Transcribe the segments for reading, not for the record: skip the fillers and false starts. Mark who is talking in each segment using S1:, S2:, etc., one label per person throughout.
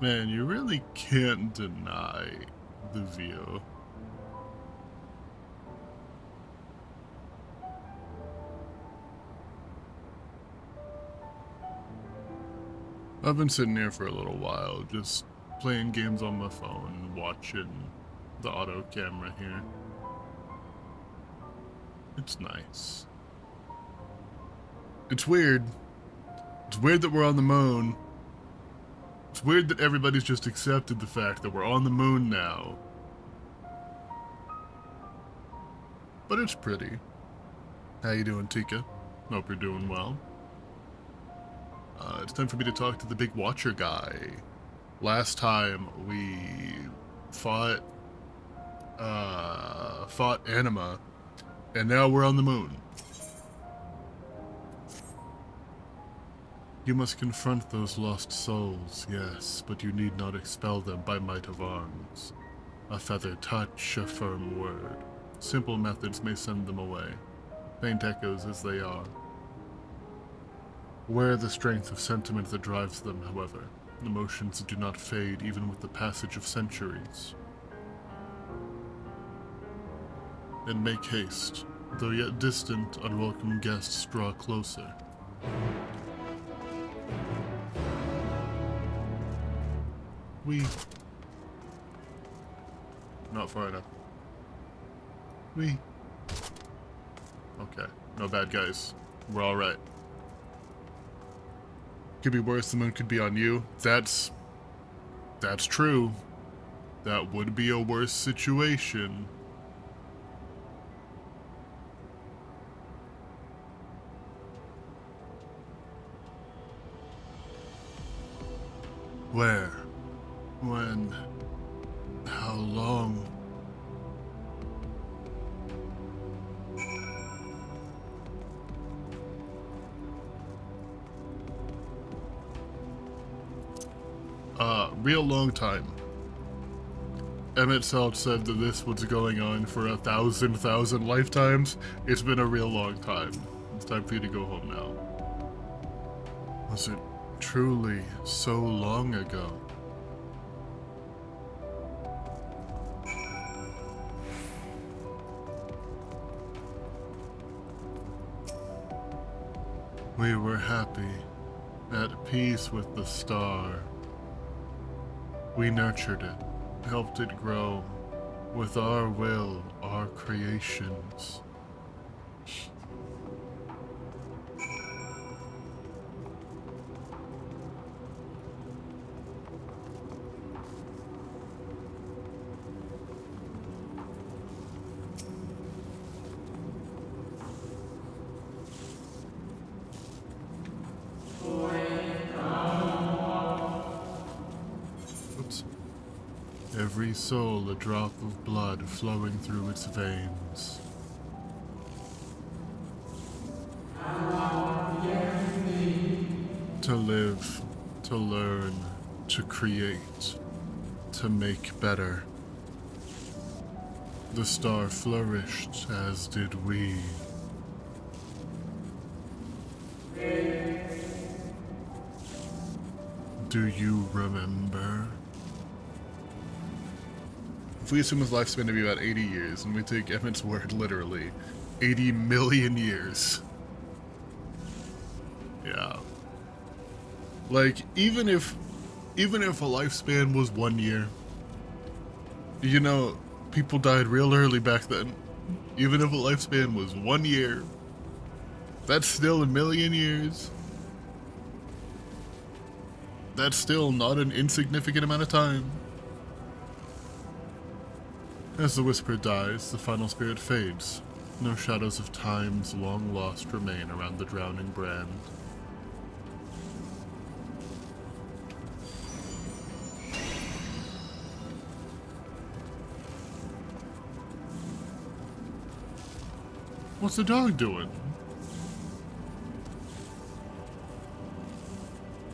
S1: Man, you really can't deny the view. I've been sitting here for a little while, just playing games on my phone, watching the auto camera here. It's nice. It's weird. It's weird that we're on the moon. It's weird that everybody's just accepted the fact that we're on the moon now. But it's pretty. How you doing, Tika? Hope you're doing well. It's time for me to talk to the big watcher guy. Last time we fought Anima, and now we're on the moon. You must confront those lost souls, yes, but you need not expel them by might of arms. A feathered touch, a firm word. Simple methods may send them away, faint echoes as they are. Aware of the strength of sentiment that drives them, however, emotions do not fade even with the passage of centuries. And make haste, though yet distant, unwelcome guests draw closer. We... Not far enough. We... Okay, no bad guys. We're alright. Could be worse, the moon could be on you. That's true. That would be a worse situation. Where? When? How long? Real long time. Emmett Salt said that this was going on for 1,000 lifetimes. It's been a real long time. It's time for you to go home now. Was it truly so long ago? We were happy, at peace with the star. We nurtured it, helped it grow, with our will, our creations. Every soul a drop of blood flowing through its veins. To live, to learn, to create, to make better. The star flourished, as did we. Do you remember? If we assume his lifespan to be about 80 years, and we take Emmett's word literally, 80 million years. Yeah. Like, even if a lifespan was 1 year, you know, people died real early back then. Even if a lifespan was 1 year, that's still a million years. That's still not an insignificant amount of time. As the whisper dies, the final spirit fades. No shadows of times long lost remain around the drowning brand. What's the dog doing?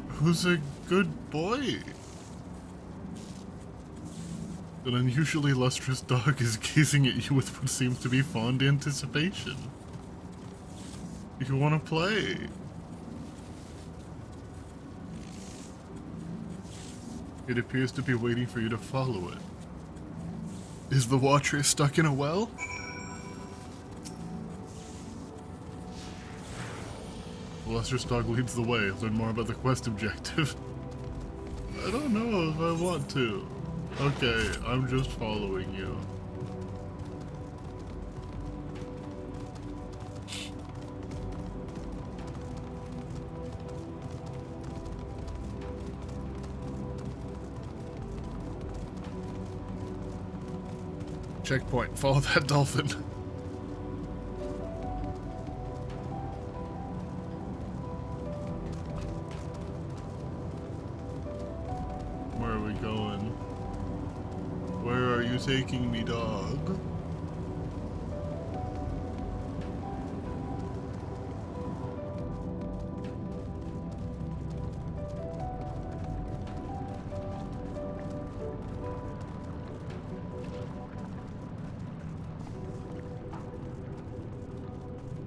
S1: Who's a good boy? An unusually lustrous dog is gazing at you with what seems to be fond anticipation. You want to play. It appears to be waiting for you to follow it. Is the Watcher stuck in a well? Lustrous Dog leads the way. Learn more about the quest objective. I don't know if I want to. Okay, I'm just following you. Checkpoint. Follow that dolphin. Where are we going? Where are you taking me, dog?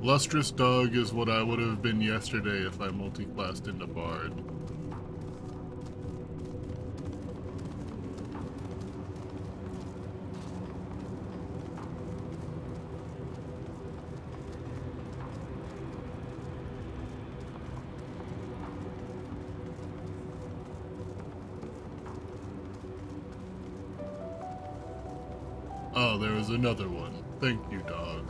S1: Lustrous Dog is what I would have been yesterday if I multi-classed into Bard. Oh, there was another one. Thank you, dog.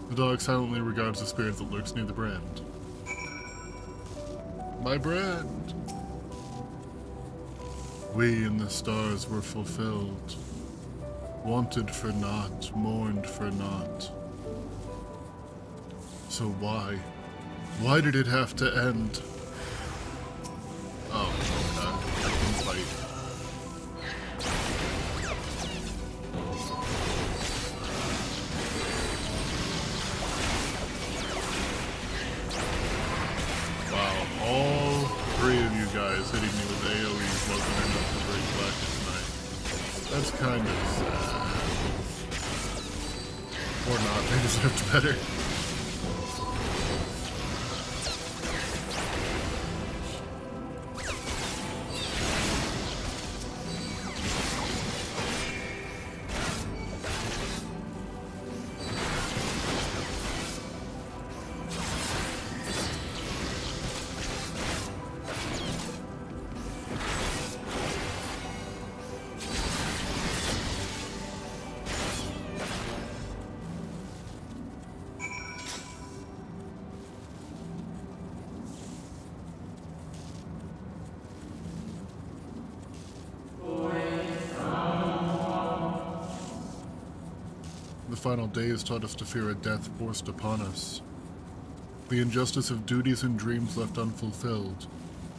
S1: The dog silently regards the spirit that lurks near the brand. My brand! We in the stars were fulfilled. Wanted for naught, mourned for naught. So why? Why did it have to end? Oh, okay. I can fight. Hitting me with AoEs wasn't enough to break Blackest Night. That's kind of sad. Or not, they deserved better. The final days taught us to fear a death forced upon us. The injustice of duties and dreams left unfulfilled.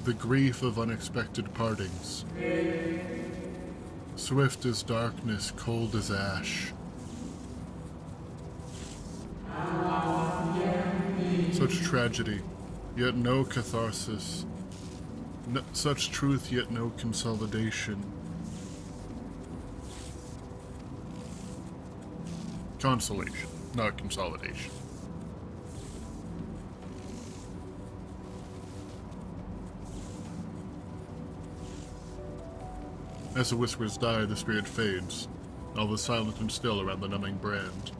S1: The grief of unexpected partings. Swift as darkness, cold as ash. Such tragedy, yet no catharsis. Such truth, yet no consolidation. Consolation, not consolidation. As the whispers die, the spirit fades. All is silent and still around the numbing brand.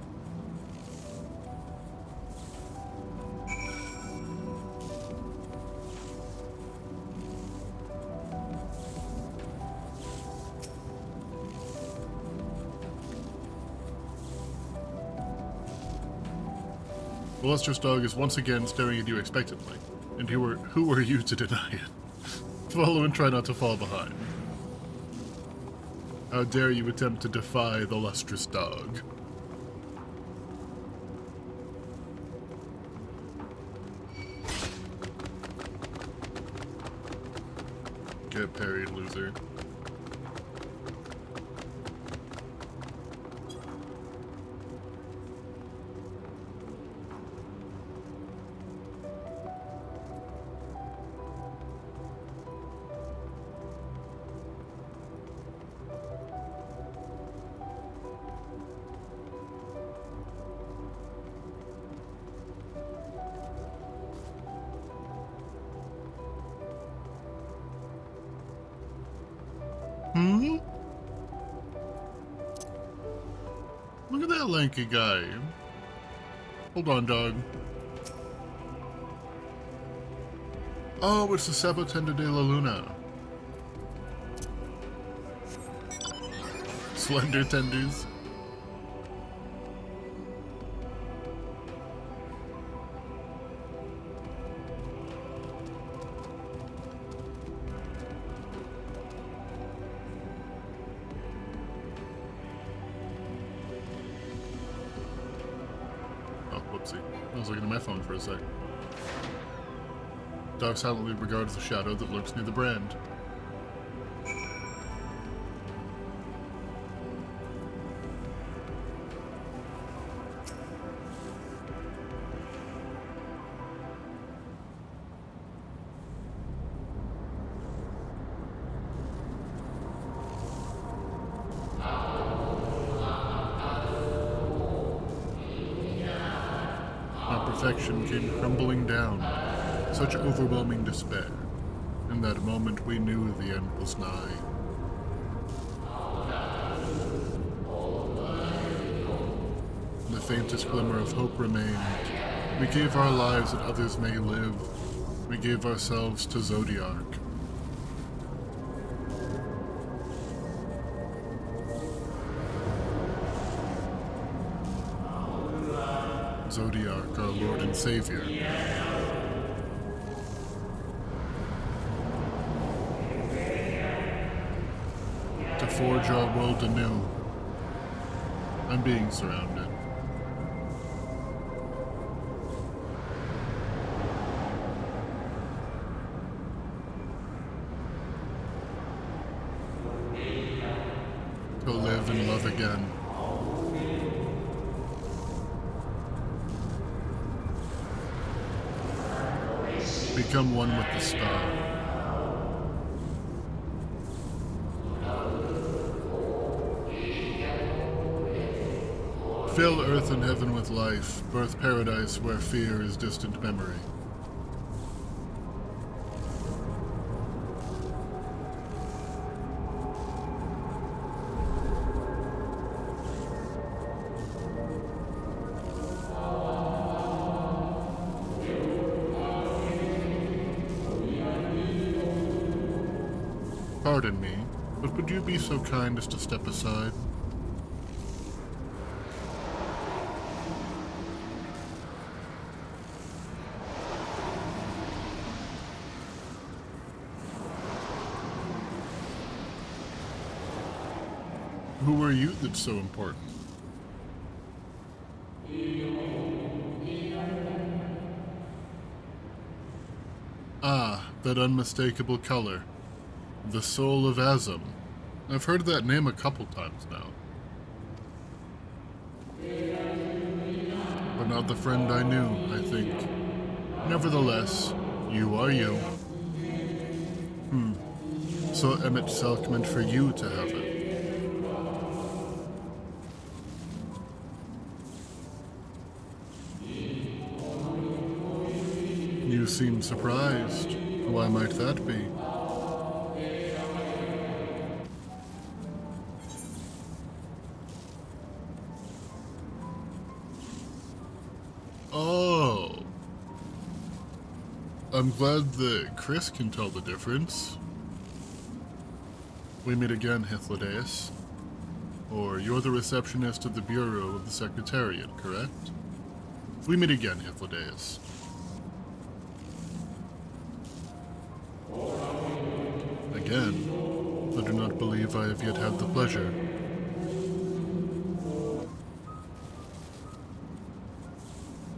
S1: The lustrous dog is once again staring at you expectantly, and who are you to deny it? Follow and try not to fall behind. How dare you attempt to defy the lustrous dog? Get parried, loser. Hmm? Look at that lanky guy. Hold on, dog. Oh, it's the Sabotenda de la Luna. Slender tendies. Oh, whoopsie. I was looking at my phone for a sec. Dog silently regards the shadow that lurks near the brand. My perfection came crumbling down, such overwhelming despair. In that moment we knew the end was nigh. The faintest glimmer of hope remained. We gave our lives that others may live. We gave ourselves to Zodiark. Zodiark, our Lord and Savior. To forge our world anew. I'm being surrounded. To live and love again. Become one with the star. Fill earth and heaven with life, birth paradise where fear is distant memory. Pardon me, but would you be so kind as to step aside? Who are you that's so important? Ah, that unmistakable color. The soul of Azum. I've heard that name a couple times now. But not the friend I knew, I think. Nevertheless, you are you. So Emet Selk meant for you to have it. You seem surprised. Why might that be? Oh. I'm glad that Chris can tell the difference. We meet again, Hythlodaeus. Or you're the receptionist at the Bureau of the Secretariat, correct? We meet again, Hythlodaeus. Again, I do not believe I have yet had the pleasure.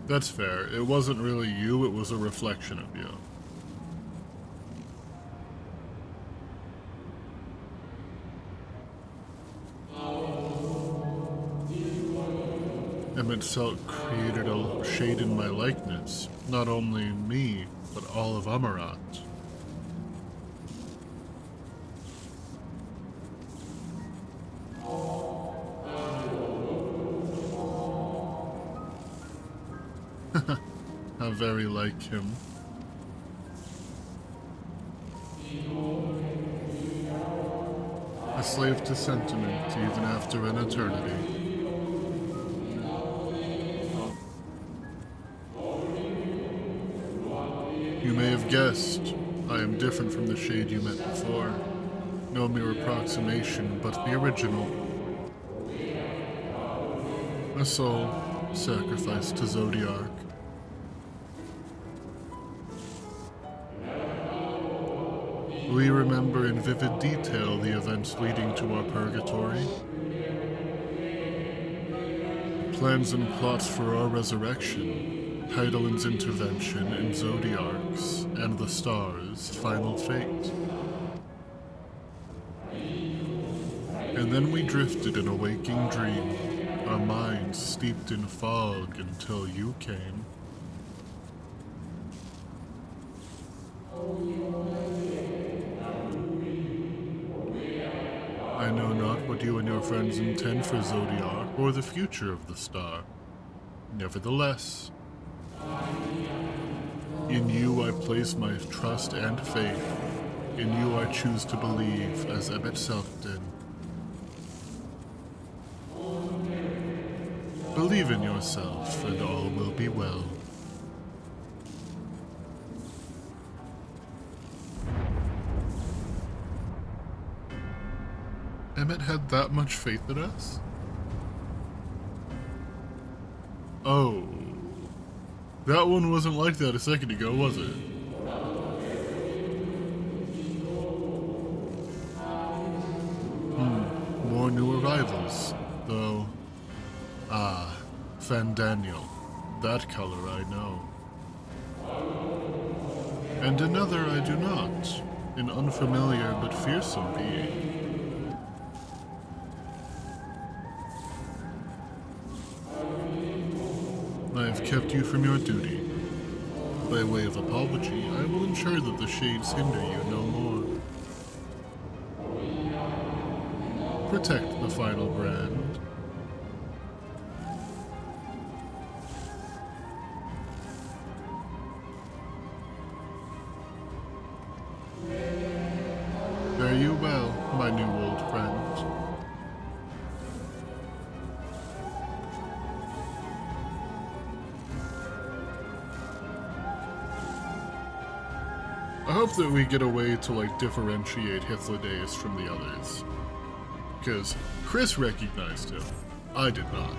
S1: That's fair. It wasn't really you, it was a reflection of you. Emet Selk created a shade in my likeness. Not only me, but all of Amarat. How very like him. A slave to sentiment even after an eternity. You may have guessed, I am different from the shade you met before. No mere approximation, but the original. A soul sacrificed to Zodiark. We remember in vivid detail the events leading to our purgatory. Plans and plots for our resurrection, Heidelin's intervention in Zodiark's and the stars' final fate. And then we drifted in a waking dream, our minds steeped in fog until you came. I know not what you and your friends intend for Zodiark or the future of the star. Nevertheless, in you I place my trust and faith. In you I choose to believe, as Emmett Selk did. Believe in yourself, and all will be well. Emmett had that much faith in us? Oh. That one wasn't like that a second ago, was it? More new arrivals, though. Ah, Fandaniel. That color I know. And another I do not. An unfamiliar but fearsome being. I have kept you from your duty. By way of apology, I will ensure that the shades hinder you no more. Protect the final brand. Fare you well, my new old friend. I hope that we get a way to, like, differentiate Hythlodaeus from the others. Because Chris recognized him. I did not.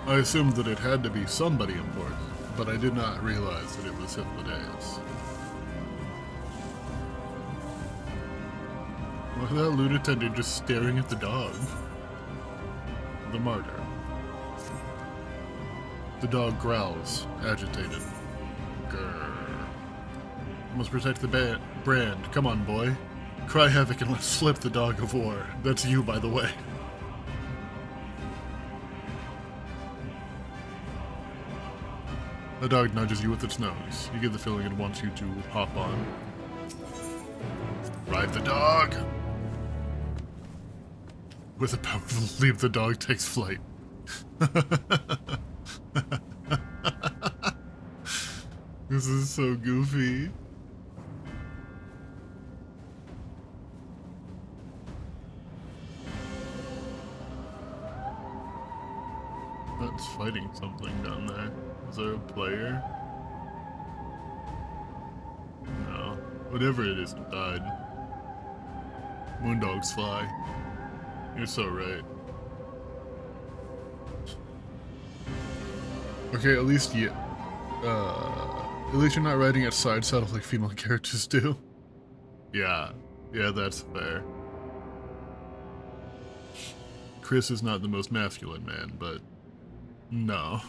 S1: I assumed that it had to be somebody important, but I did not realize that it was Hythlodaeus. Look at that loot attendant just staring at the dog. The martyr. The dog growls, agitated. Grrr. Must protect the brand. Come on, boy. Cry havoc and let's flip the dog of war. That's you, by the way. The dog nudges you with its nose. You get the feeling it wants you to hop on. Ride the dog! With a powerful leap, the dog takes flight. This is so goofy. That's fighting something down there. Is there a player? No. Whatever it is, it died. Moondogs fly. You're so right. Okay, at least you're not riding at side saddle like female characters do. Yeah, that's fair. Chris is not the most masculine man, but no.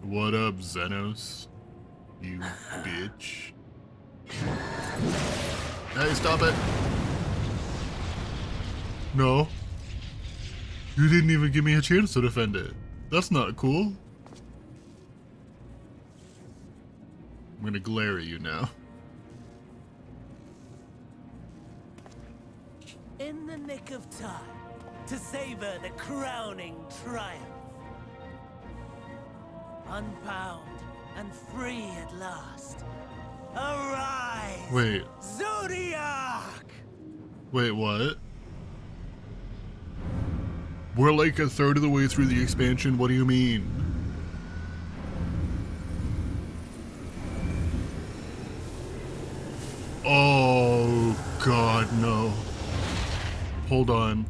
S1: What up, Xenos? You bitch. Hey, stop it! No. You didn't even give me a chance to defend it. That's not cool. I'm gonna glare at you now.
S2: In the nick of time to savor the crowning triumph. unbound and free at last. Arise!
S1: Wait.
S2: Zodiac!
S1: Wait, what? We're like a third of the way through the expansion, what do you mean? Oh, God, no. Hold on.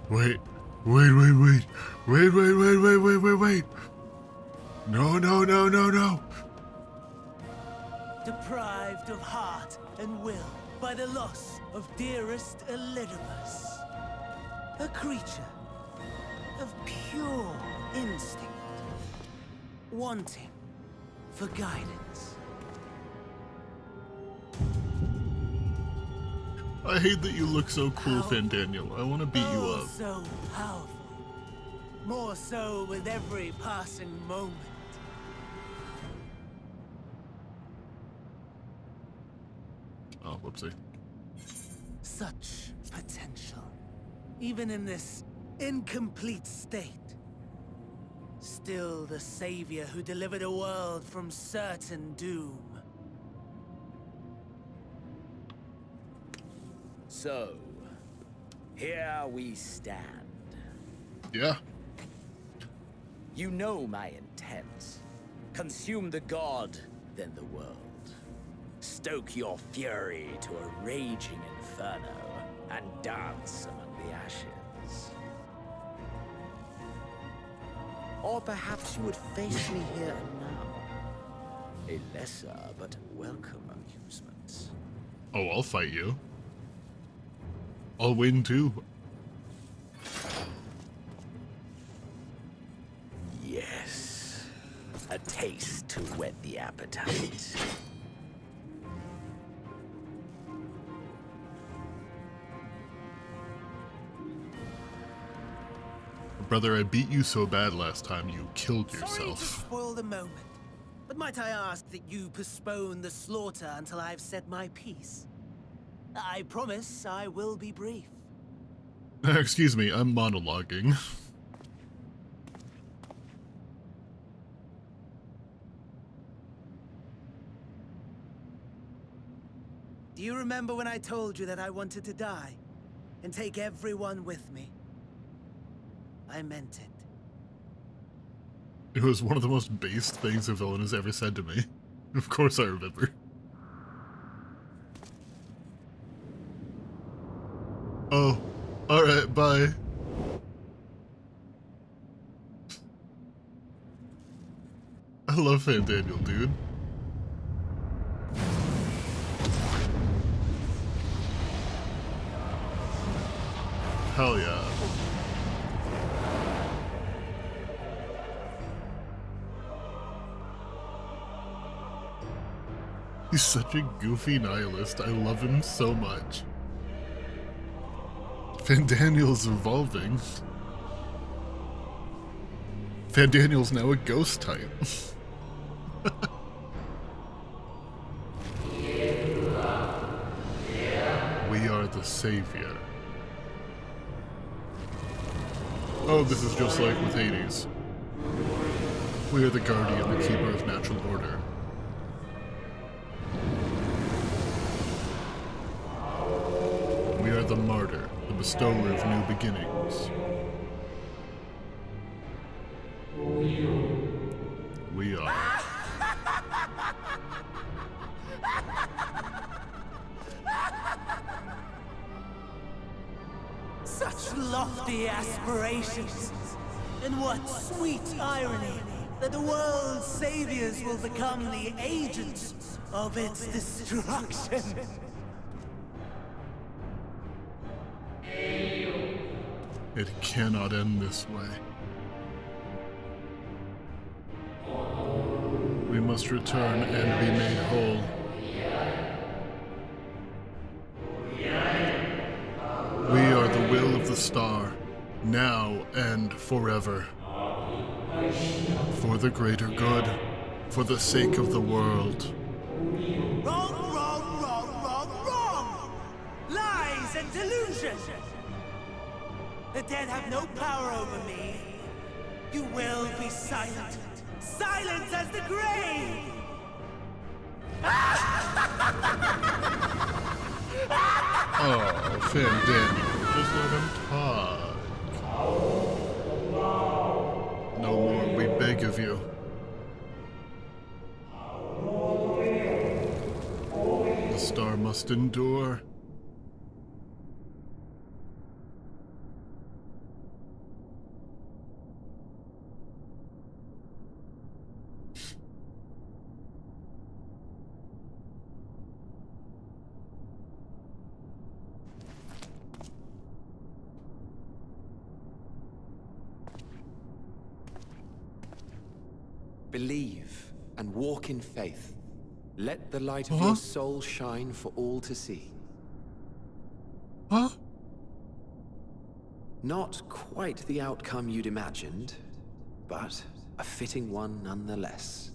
S1: Wait. Wait. No.
S2: Deprived of heart and will by the loss of dearest Elidibus. A creature of pure instinct, wanting for guidance.
S1: I hate that you look so cool, Fandaniel. I want to beat you
S2: Oh,
S1: up.
S2: so powerful. More so with every passing moment.
S1: Oh, whoopsie.
S2: Such potential. Even in this incomplete state. Still the savior who delivered a world from certain doom.
S3: So, here we stand.
S1: Yeah.
S3: You know my intent. Consume the god, then the world. Stoke your fury to a raging inferno, and dance among the ashes. Or perhaps you would face me here and now. A lesser but welcome amusement.
S1: Oh, I'll fight you. I'll win too.
S3: Yes. A taste to whet the appetite.
S1: Brother, I beat you so bad last time you killed
S2: Sorry to
S1: yourself.
S2: spoil the moment, but might I ask that you postpone the slaughter until I've said my piece? I promise I will be brief.
S1: Excuse me, I'm monologuing.
S2: Do you remember when I told you that I wanted to die and take everyone with me? I meant it.
S1: It was one of the most base things a villain has ever said to me. Of course I remember. Oh, alright, bye. I love Fandaniel, dude. Hell yeah. He's such a goofy nihilist. I love him so much. Fandaniel's evolving. Fandaniel's now a ghost type. We are the savior. Oh, this is just like with Hades. We are the guardian, the keeper of natural order. We are the martyr, the bestower of new beginnings. We are.
S2: Such lofty aspirations. And what sweet irony that the world's saviors will become the agents of its destruction.
S1: It cannot end this way. We must return and be made whole. We are the will of the star, now and forever. For the greater good, for the sake of the world.
S2: Wrong! Lies lies and delusion! The dead have no power over me. You will be silent. Silent as the grave!
S1: Oh, Finn Daniel, just let him talk. No more, we beg of you. The star must endure.
S4: Believe and walk in faith. Let the light of your soul shine for all to see.
S1: Huh?
S4: Not quite the outcome you'd imagined, but a fitting one nonetheless.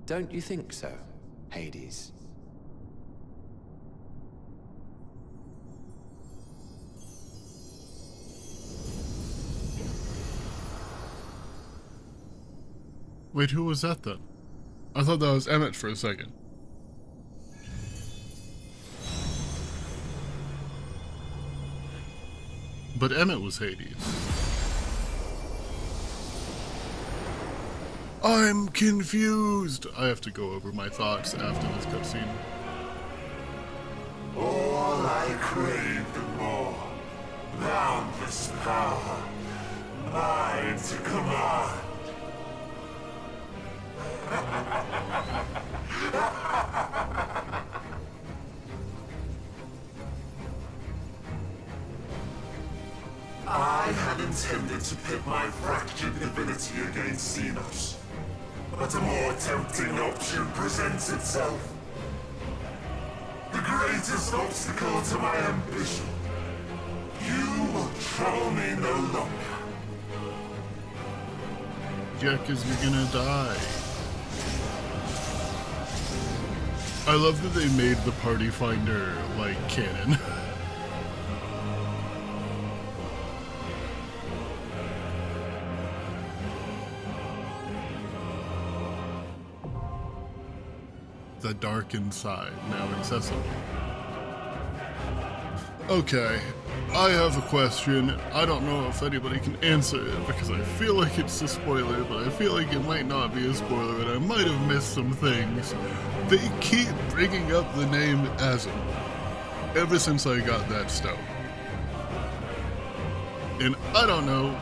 S4: Don't you think so, Hades?
S1: Wait, who was that then? I thought that was Emmett for a second. But Emmett was Hades. I'm confused! I have to go over my thoughts after this cutscene.
S5: All I craved and more. Boundless power. Mine to command. I had intended to pit my fractured divinity against Xenos, but a more tempting option presents itself. The greatest obstacle to my ambition. You will trouble me no longer.
S1: Jack is gonna die. I love that they made the party finder, like, canon. The darkened side, now accessible. Okay, I have a question. I don't know if anybody can answer it because I feel like it's a spoiler, but I feel like it might not be a spoiler and I might have missed some things. They keep bringing up the name Azim ever since I got that stone. And I don't know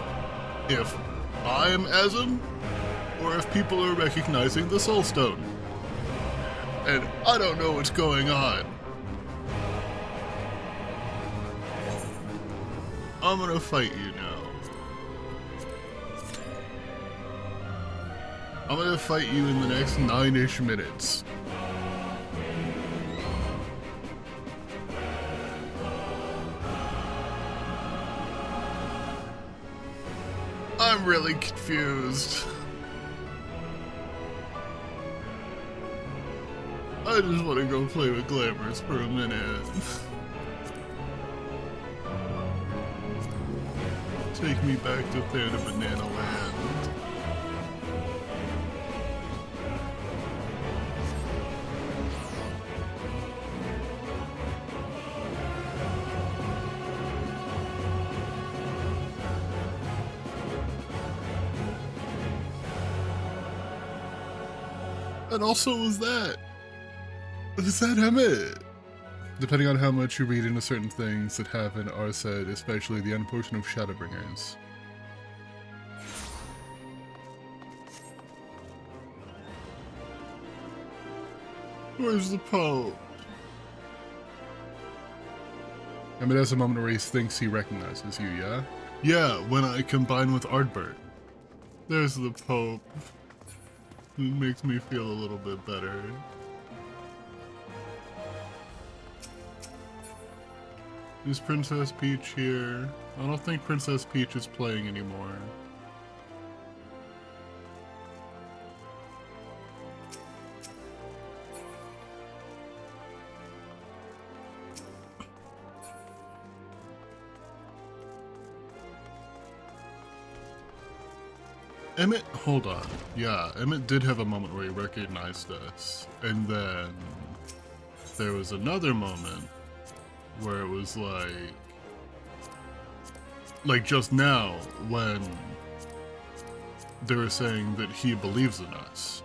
S1: if I'm Azim or if people are recognizing the Soul Stone. And I don't know what's going on. I'm gonna fight you now. I'm gonna fight you in the next 9-ish minutes. I'm really confused. I just want to go play with Glamours for a minute. Take me back to Thana Banana Land. And also was that? Is that Emmett? Depending on how much you read into certain things that happen are said, especially the end portion of Shadowbringers. Where's the Pope? Emmett has a moment where he thinks he recognizes you, yeah? Yeah, when I combine with Ardbert. There's the Pope. It makes me feel a little bit better. Is Princess Peach here? I don't think Princess Peach is playing anymore. Emmett, hold on. Yeah, Emmett did have a moment where he recognized us. And then there was another moment where it was like just now when they were saying that he believes in us.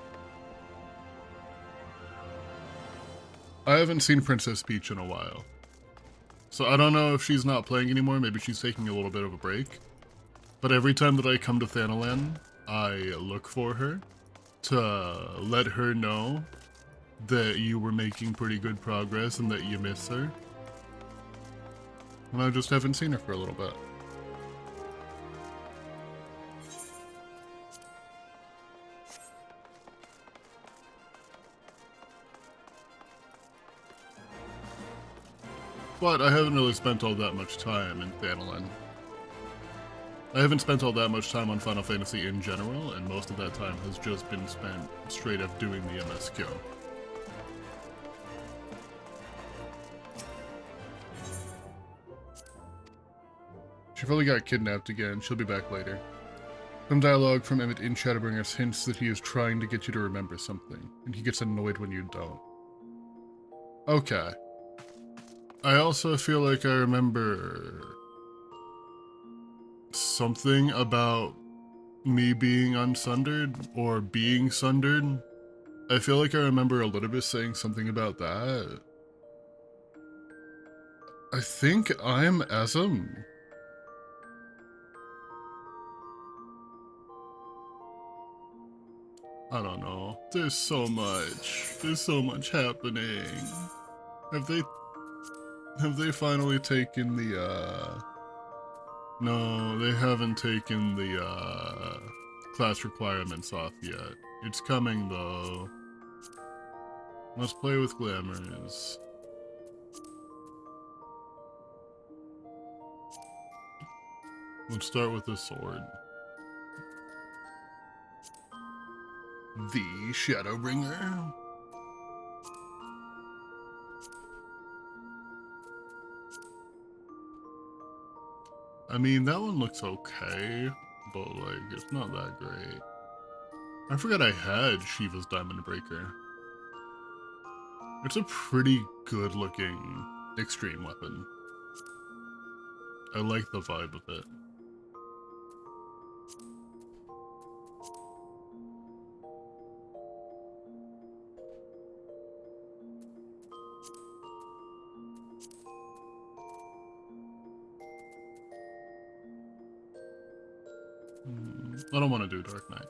S1: I haven't seen Princess Peach in a while. So I don't know if she's not playing anymore, maybe she's taking a little bit of a break. But every time that I come to Thanalan, I look for her to let her know that you were making pretty good progress and that you miss her. And I just haven't seen her for a little bit. But I haven't really spent all that much time in Thanalan. I haven't spent all that much time on Final Fantasy in general, and most of that time has just been spent straight up doing the MSQ. She probably got kidnapped again. She'll be back later. Some dialogue from Emmett in Shadowbringers hints that he is trying to get you to remember something, and he gets annoyed when you don't. Okay. I also feel like I remember something about me being unsundered or being sundered. I feel like I remember Elidibus saying something about that. I think I'm Asm. I don't know. There's so much happening. Have they finally taken the no, they haven't taken the class requirements off yet. It's coming though. Let's play with glamours. Let's start with the sword. The Shadowbringer. I mean, that one looks okay, but like, it's not that great. I forgot I had Shiva's Diamond Breaker. It's a pretty good looking extreme weapon. I like the vibe of it. I don't want to do Dark Knight.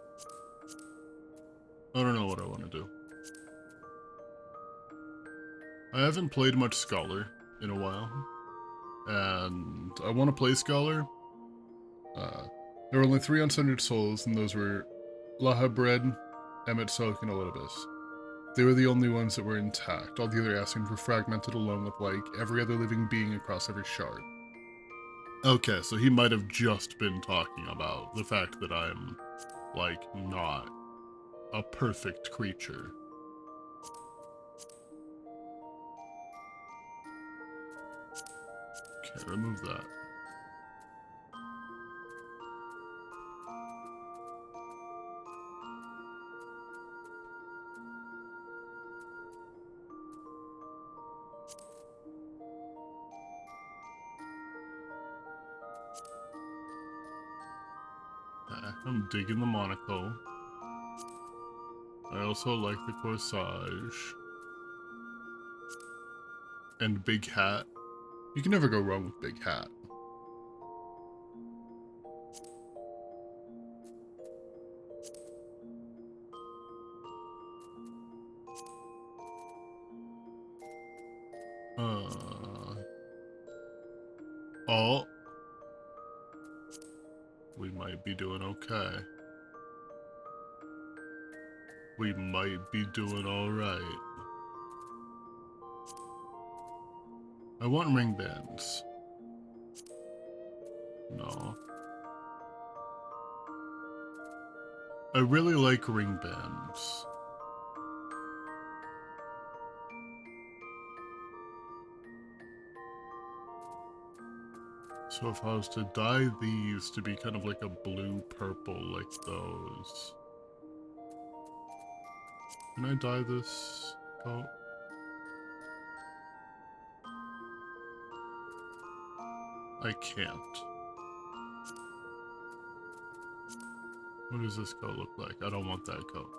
S1: I don't know what I want to do. I haven't played much Scholar in a while, and I want to play Scholar. There were only 3 Unsundered Souls, and those were Lahabred, Emmett, Silk, and Elidibus. They were the only ones that were intact. All the other Ascians were fragmented along with, like, every other living being across every shard. Okay, so he might have just been talking about the fact that I'm, like, not a perfect creature. Okay, remove that. I'm digging the monocle. I also like the corsage. And big hat. You can never go wrong with big hat. Oh. We might be doing okay. We might be doing alright. I want ring bands. No. I really like ring bands. So if I was to dye these to be kind of like a blue-purple like those. Can I dye this coat? I can't. What does this coat look like? I don't want that coat.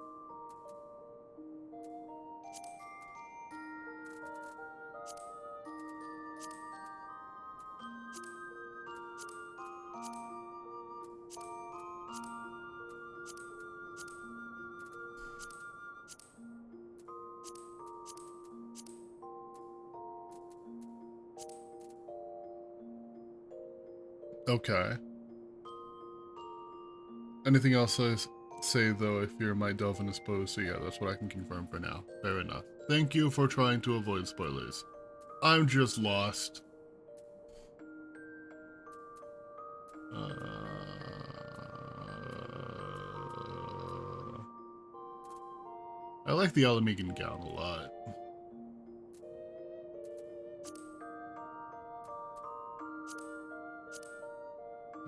S1: Okay. Anything else I say, though, if you're my Delvin disposed? So yeah, that's what I can confirm for now. Fair enough. Thank you for trying to avoid spoilers. I'm just lost. I like the Alamegan gown a lot.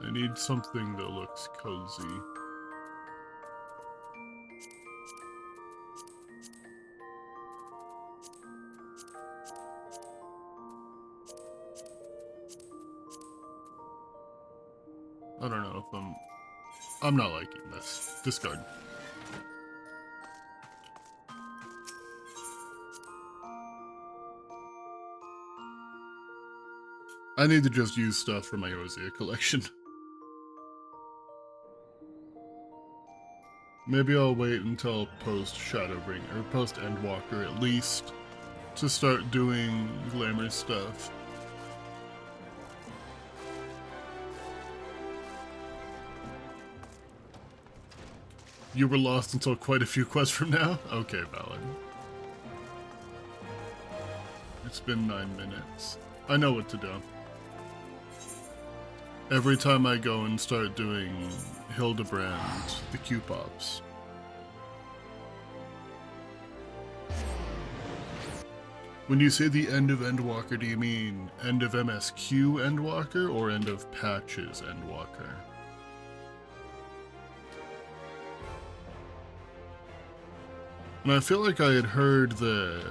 S1: I need something that looks cozy. I don't know if I'm not liking this. Discard. I need to just use stuff from my Eorzea collection. Maybe I'll wait until post-Shadowbringer, or post-Endwalker at least, to start doing glamour stuff. You were lost until quite a few quests from now? Okay, valid. It's been 9 minutes. I know what to do. Every time I go and start doing Hildebrand, the Q-Pops. When you say the end of Endwalker, do you mean end of MSQ Endwalker or end of Patches Endwalker? And I feel like I had heard the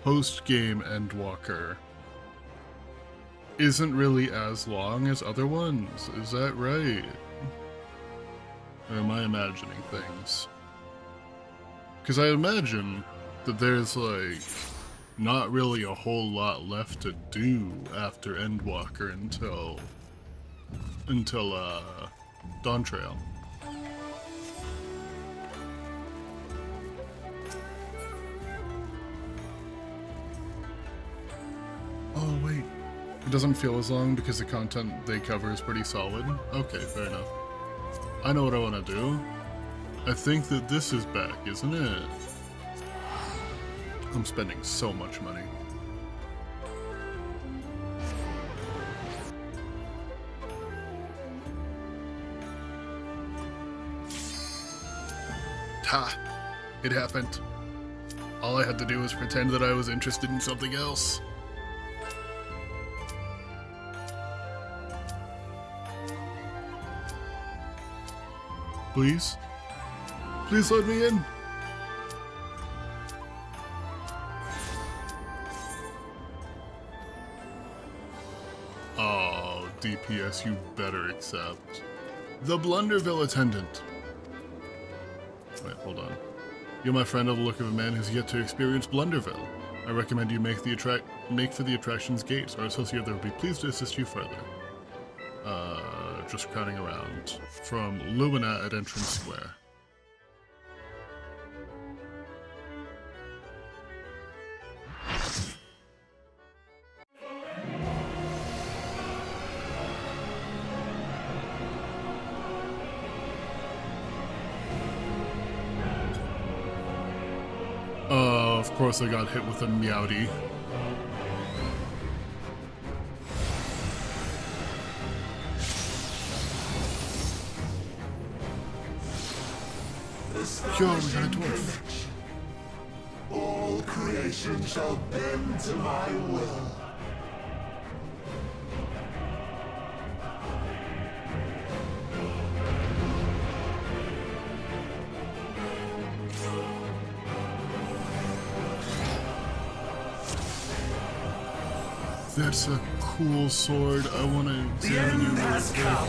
S1: post-game Endwalker isn't really as long as other ones. Is that right? Or am I imagining things? Because I imagine that there's, like, not really a whole lot left to do after Endwalker until Dawntrail. Oh, wait. It doesn't feel as long because the content they cover is pretty solid? Okay, fair enough. I know what I want to do. I think that this is back, isn't it? I'm spending so much money. Ha! It happened. All I had to do was pretend that I was interested in something else. Please? Please let me in! Oh, DPS, you better accept. The Blunderville attendant. Wait, hold on. You're my friend of the look of a man who's yet to experience Blunderville. I recommend you make for the attraction's gates. Our associate there will be pleased to assist you further. Just crowding around. From Lumina at Entrance Square. Of course I got hit with a Meowdy. Yo, we got a dwarf.
S5: All creation shall bend to my will.
S1: That's a cool sword. I want to
S5: The
S1: examine you
S5: end
S1: real
S5: has
S1: quick.
S5: come,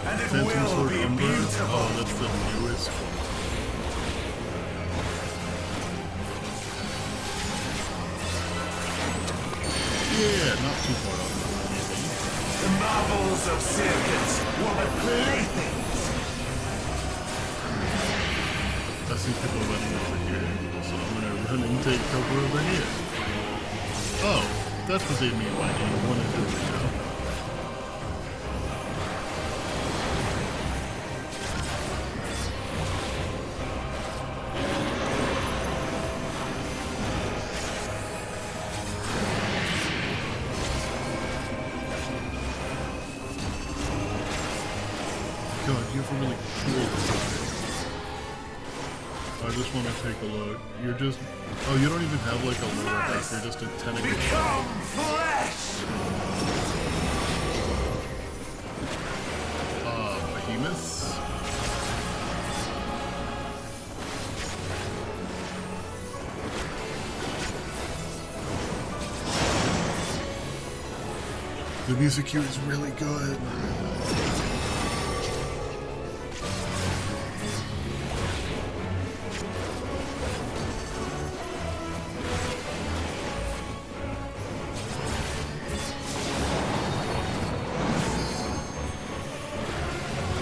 S5: and it
S1: Phantom
S5: will
S1: Sword
S5: be
S1: Umbra.
S5: beautiful.
S1: Oh, that's the newest one. Yeah, not too far off.
S5: The marvels of circuits were the playthings.
S1: I see people running over here, so I'm gonna run and take cover over here. Oh, that's what they mean by you want to do it now. God, you have a really cool design. I just want to take a look. You're just... Oh, you don't even have like a lower half. You're just a tentacle.
S5: Become flesh!
S1: Behemoths? The music here is really good.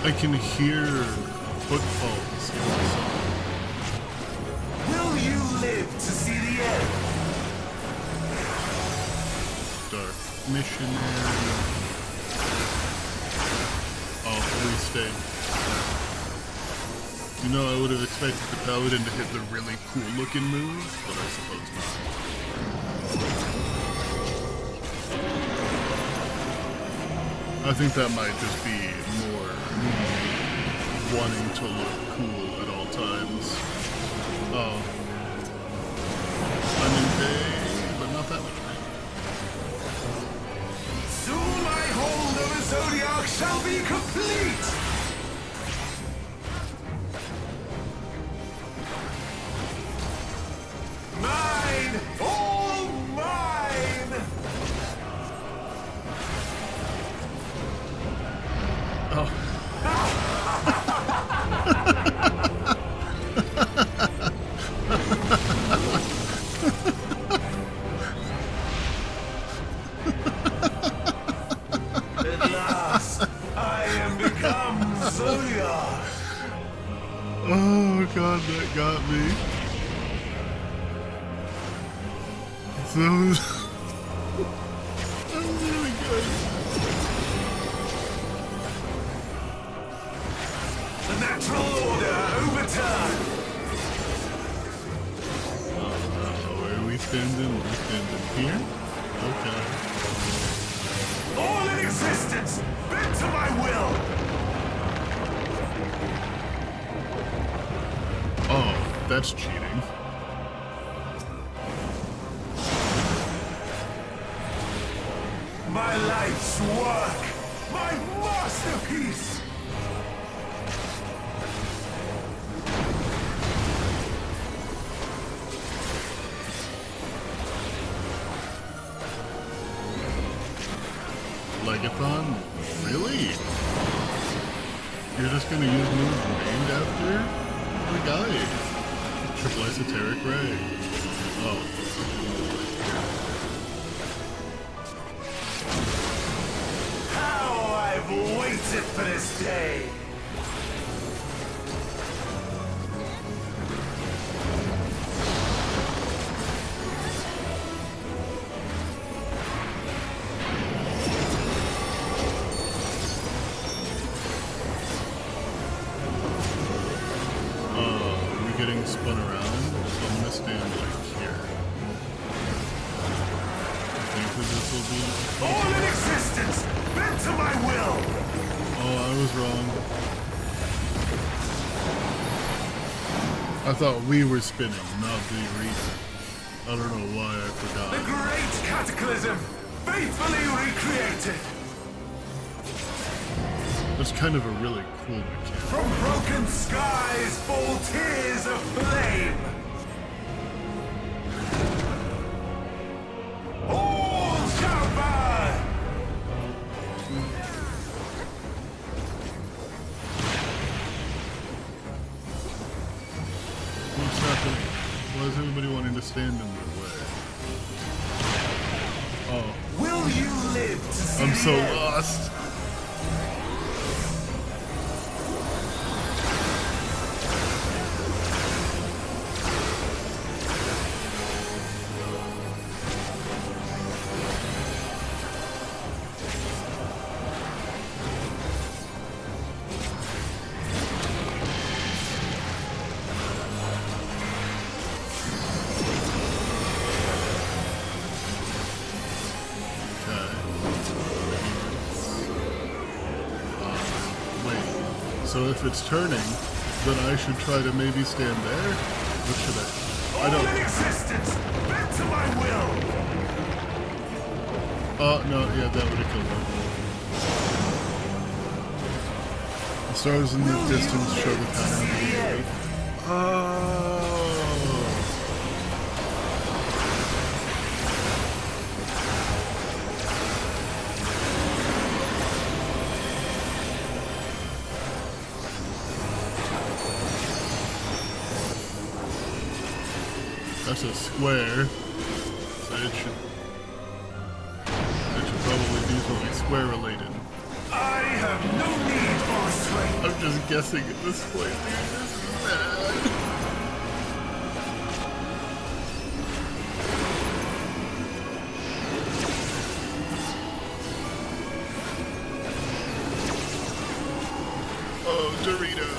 S1: I can hear footfalls in the song.
S5: Will you live to see the end?
S1: Dark Missionary. Oh, please stay. You know, I would have expected the Paladin to hit the really cool looking move, but I suppose not. I think that might just be more me wanting to look cool at all times. Oh. I'm in pain, but not that much pain.
S5: Soon my hold of a Zodiac shall be complete! Mine! All mine!
S1: Oh.
S5: At last, I am become Zodiac!
S1: Oh god, that got me. So that was really good.
S5: The natural order overturned!
S1: Where are we standing? We're standing here? Okay.
S5: All in existence, bent to my will!
S1: Oh, that's cheating.
S5: My life's work! My masterpiece!
S1: Legathon? Really? You're just gonna use moves named after the guy? Triple Esoteric Ray. Oh.
S5: How I've waited for this day!
S1: We're getting spun around, so I'm gonna stand like here. I think that this will be...
S5: All in existence, bent to my will!
S1: Oh, I was wrong. I thought we were spinning, not the arena. I don't know why I
S5: The
S1: forgot.
S5: great cataclysm, faithfully recreated!
S1: That's kind of a really cool mechanic.
S5: From broken skies fall tears of flame! All shall bow!
S1: What's happening? Why is everybody wanting to stand in the way? Oh.
S2: Will you live to see
S1: I'm
S2: the
S1: so
S2: end?
S1: lost. So if it's turning, then I should try to maybe stand there? What should I? I
S2: All in
S1: don't.
S2: existence, bent to my will.
S1: Oh, no, yeah, that would have killed me. The stars in the distance show the pattern of the year. Oh. That's a square, so it should probably be something square related.
S2: I have no need for restraint.
S1: I'm just guessing at this point, dude. This is bad. Oh, Dorito.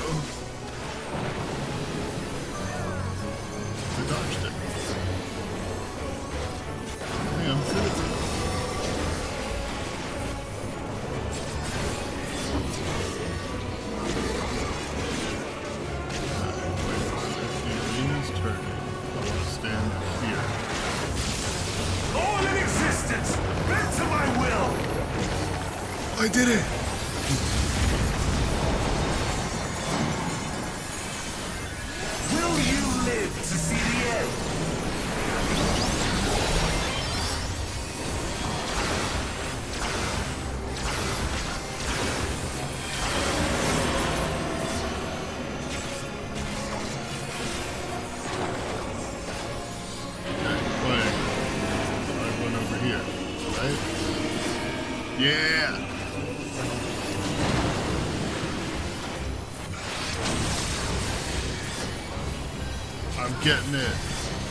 S1: I dodged it. Hey, I'm good at this.
S2: All in existence, bent to my will.
S1: I did it!
S2: Will you live to see the end?
S1: I went over here, right? Yeah! I'm getting it.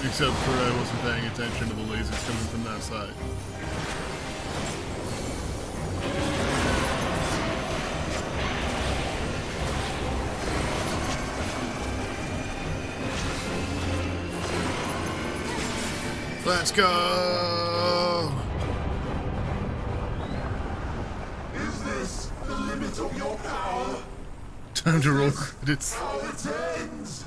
S1: Except for I wasn't paying attention to the lasers coming from that side. Let's go!
S5: Is this the limit of your power?
S1: Time to roll credits.
S5: How it ends?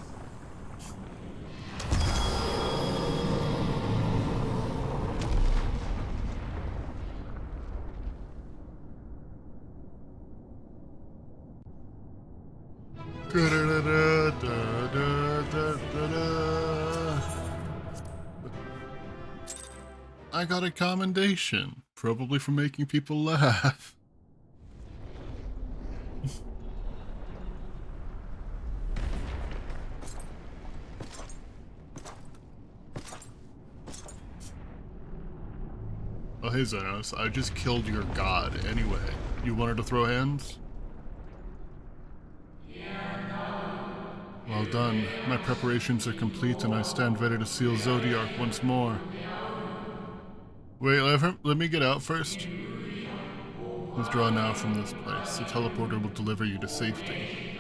S1: I got a commendation, probably for making people laugh. Oh hey Xenos, I just killed your god anyway. You wanted to throw hands? Well done. My preparations are complete and I stand ready to seal Zodiark once more. Wait, let me get out first. Withdraw now from this place. The teleporter will deliver you to safety.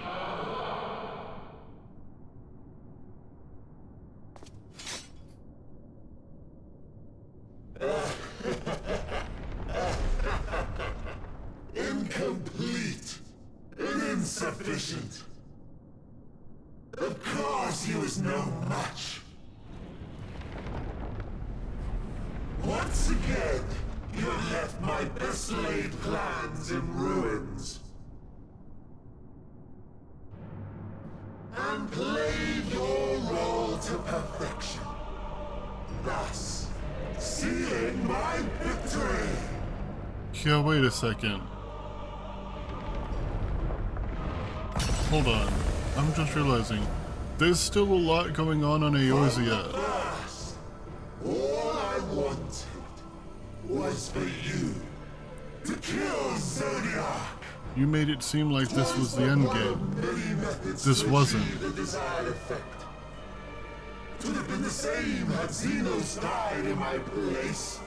S5: Incomplete and insufficient. Of course he was no match. Once again, you have left my best laid plans in ruins. And played your role to perfection. Thus, sealing my victory.
S1: Yeah, wait a second. Hold on. I'm just realizing. There's still a lot going on Eorzea.
S5: Last, all I wanted was for you to kill Zodiac.
S1: You made it seem like this was the end game. This wasn't.
S5: The desired effect. It would have been the same had Xenos died in my place.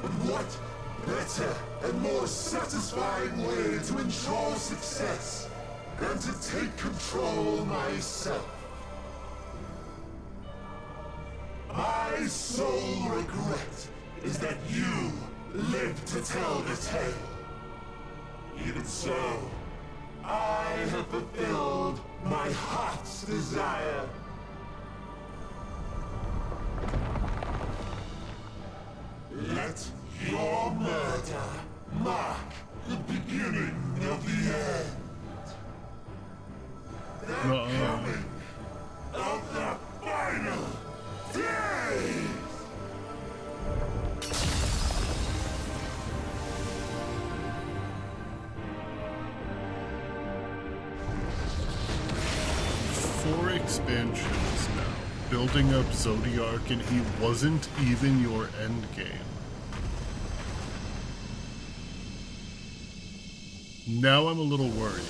S5: But what better and more satisfying way to ensure success than to take control myself? My sole regret is that you lived to tell the tale. Even so, I have fulfilled my heart's desire. Let your murder mark the beginning of the end. The coming of the final day!
S1: Four expansions now, building up Zodiark, and he wasn't even your endgame. Now I'm a little worried.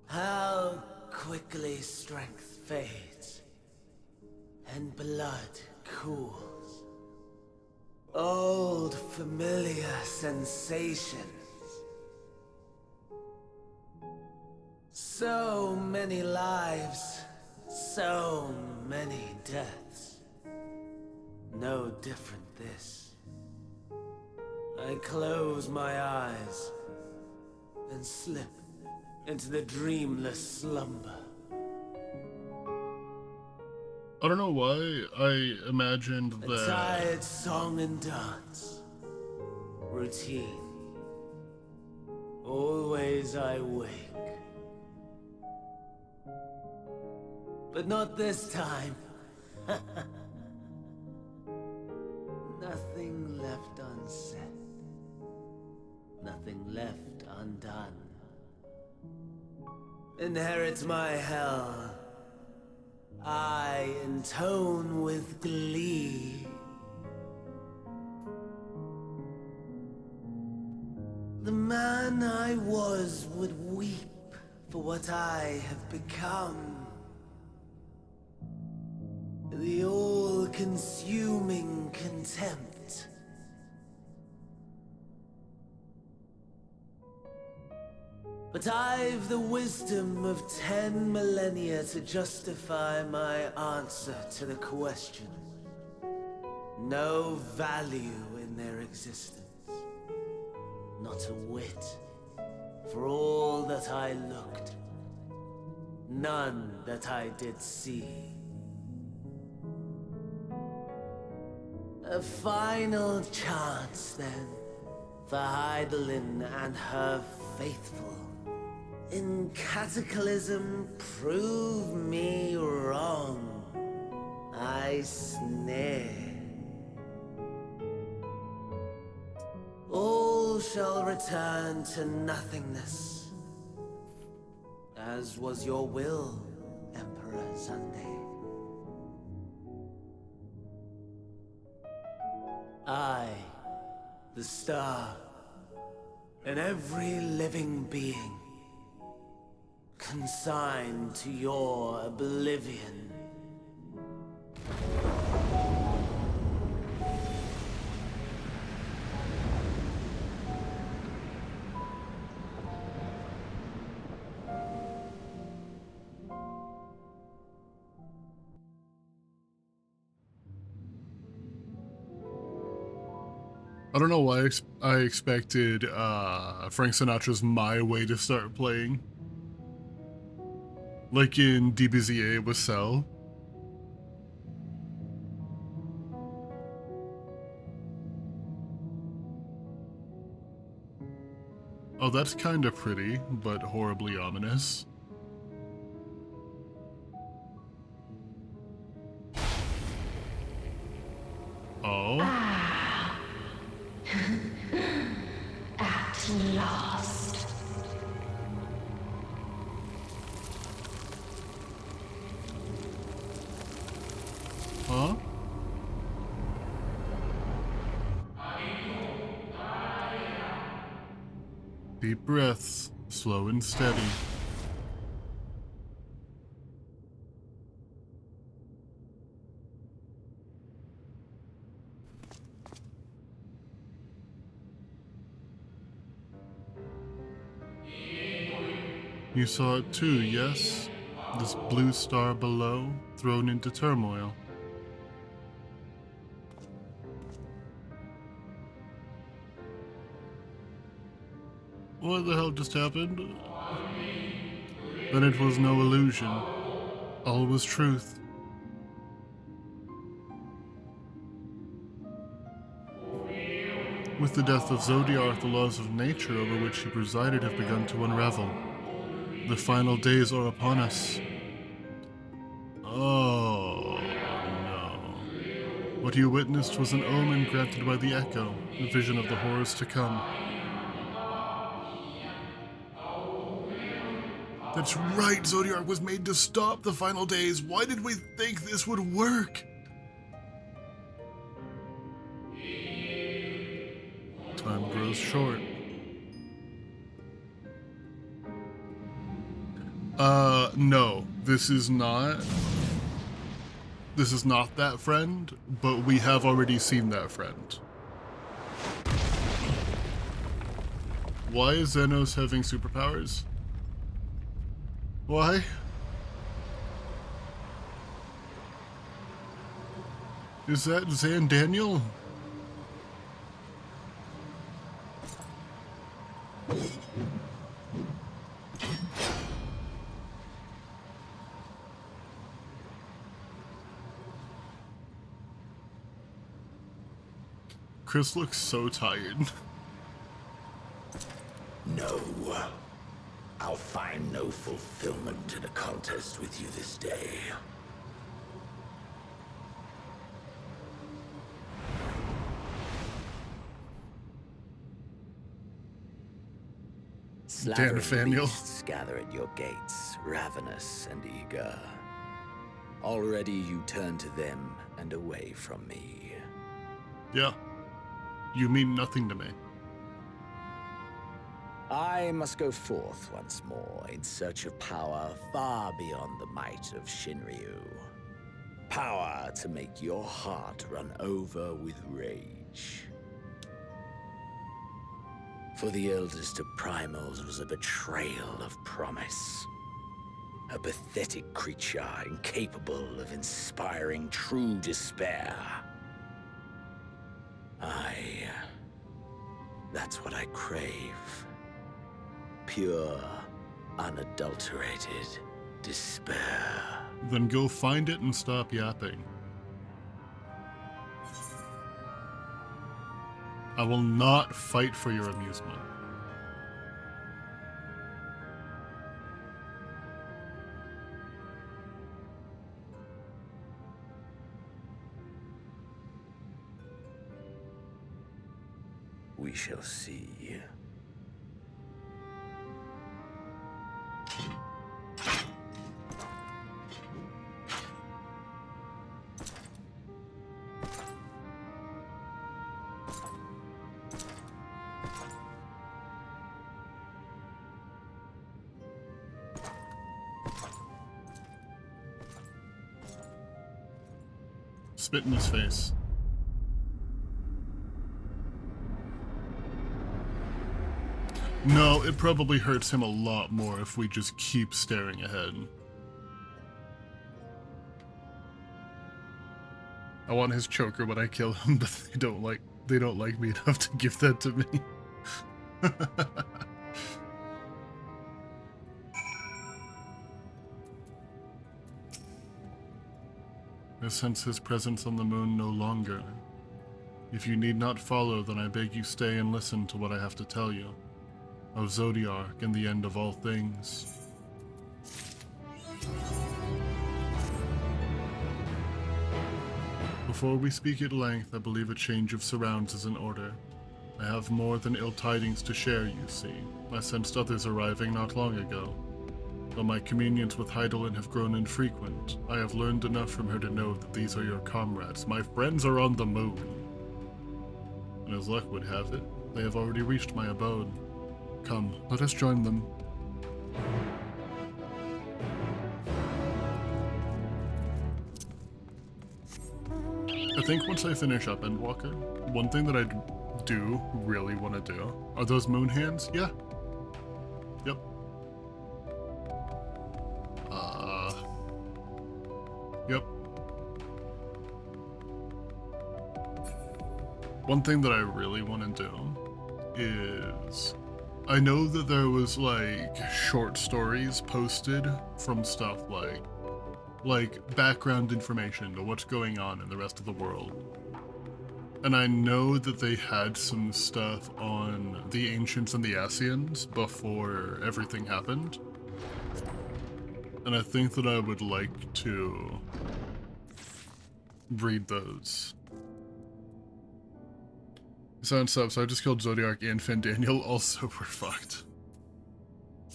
S2: How quickly strength fades and blood cools. Old familiar sensations. So many lives, so many deaths. No different this. I close my eyes and slip into the dreamless slumber.
S1: I don't know why I imagined
S2: A
S1: that.
S2: tired song and dance. Routine. Always I wake. But not this time. Nothing left unsaid. Nothing left undone. Inherit my hell. I intone with glee. The man I was would weep for what I have become. The all-consuming contempt. But I've the wisdom of 10 millennia to justify my answer to the question. No value in their existence. Not a whit. For all that I looked. None that I did see. A final chance, then, for Heidelin and her faithful. In Cataclysm, prove me wrong. I snare. All shall return to nothingness, as was your will, Emperor Sunday. I, the star, and every living being, consigned to your oblivion.
S1: I don't know why I expected Frank Sinatra's My Way to start playing. Like in DBZA with Cell. Oh, that's kinda pretty, but horribly ominous. Oh?
S6: At At last.
S1: Huh? Deep breaths, slow and steady. You saw it too, yes? This blue star below, thrown into turmoil. What the hell just happened? Then it was no illusion. All was truth. With the death of Zodiark, the laws of nature over which he presided have begun to unravel. The final days are upon us. Oh, no. What you witnessed was an omen granted by the Echo, a vision of the horrors to come. That's right, Zodiark was made to stop the final days. Why did we think this would work? Time grows short. No, this is not that friend, but we have already seen that friend. Why is Xenos having superpowers? Why? Is that Zan Daniel? Chris looks so tired.
S3: No. I'll find no fulfillment in a contest with you this day.
S1: Dan Nathaniel.
S3: Beasts gather at your gates, ravenous and eager. Already you turn to them and away from me.
S1: Yeah. You mean nothing to me.
S3: I must go forth once more in search of power far beyond the might of Shinryu. Power to make your heart run over with rage. For the eldest of primals was a betrayal of promise. A pathetic creature incapable of inspiring true despair. That's what I crave. Pure, unadulterated despair.
S1: Then go find it and stop yapping. I will not fight for your amusement.
S3: We shall see.
S1: Spit in his face. No, it probably hurts him a lot more if we just keep staring ahead. I want his choker when I kill him, but they don't like me enough to give that to me. I sense his presence on the moon no longer. If you need not follow, then I beg you stay and listen to what I have to tell you. Of Zodiark and the end of all things. Before we speak at length, I believe a change of surrounds is in order. I have more than ill tidings to share, you see. I sensed others arriving not long ago. Though my communions with Heidelin have grown infrequent, I have learned enough from her to know that these are your comrades. My friends are on the moon. And as luck would have it, they have already reached my abode. Come, let us join them. I think once I finish up Endwalker, one thing that I do really want to do are those moon hands. Yeah. Yep. Yep. One thing that I really want to do is, I know that there was like short stories posted from stuff like background information to what's going on in the rest of the world. And I know that they had some stuff on the Ancients and the Ascians before everything happened. And I think that I would like to read those. Sounds up, so I just killed Zodiark and Fandaniel, also we're fucked.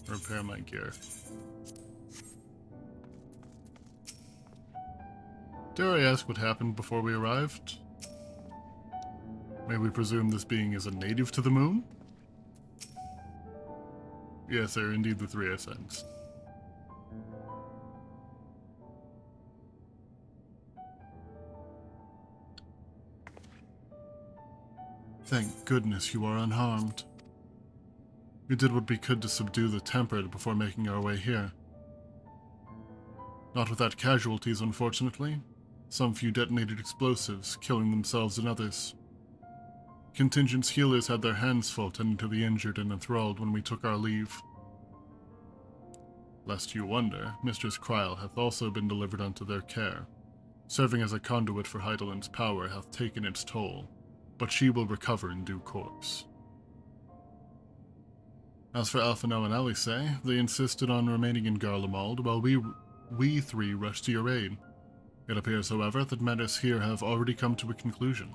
S1: Repair my gear. Dare I ask what happened before we arrived? May we presume this being is a native to the moon? Yes, they're indeed the three I sensed. Thank goodness you are unharmed. We did what we could to subdue the Tempered before making our way here. Not without casualties, unfortunately. Some few detonated explosives, killing themselves and others. Contingent's healers had their hands full tending to the injured and enthralled when we took our leave. Lest you wonder, Mistress Kryl hath also been delivered unto their care. Serving as a conduit for Heidelin's power hath taken its toll, but she will recover in due course. As for Alphinaud and Alisaie, they insisted on remaining in Garlemald while we three rushed to your aid. It appears, however, that matters here have already come to a conclusion.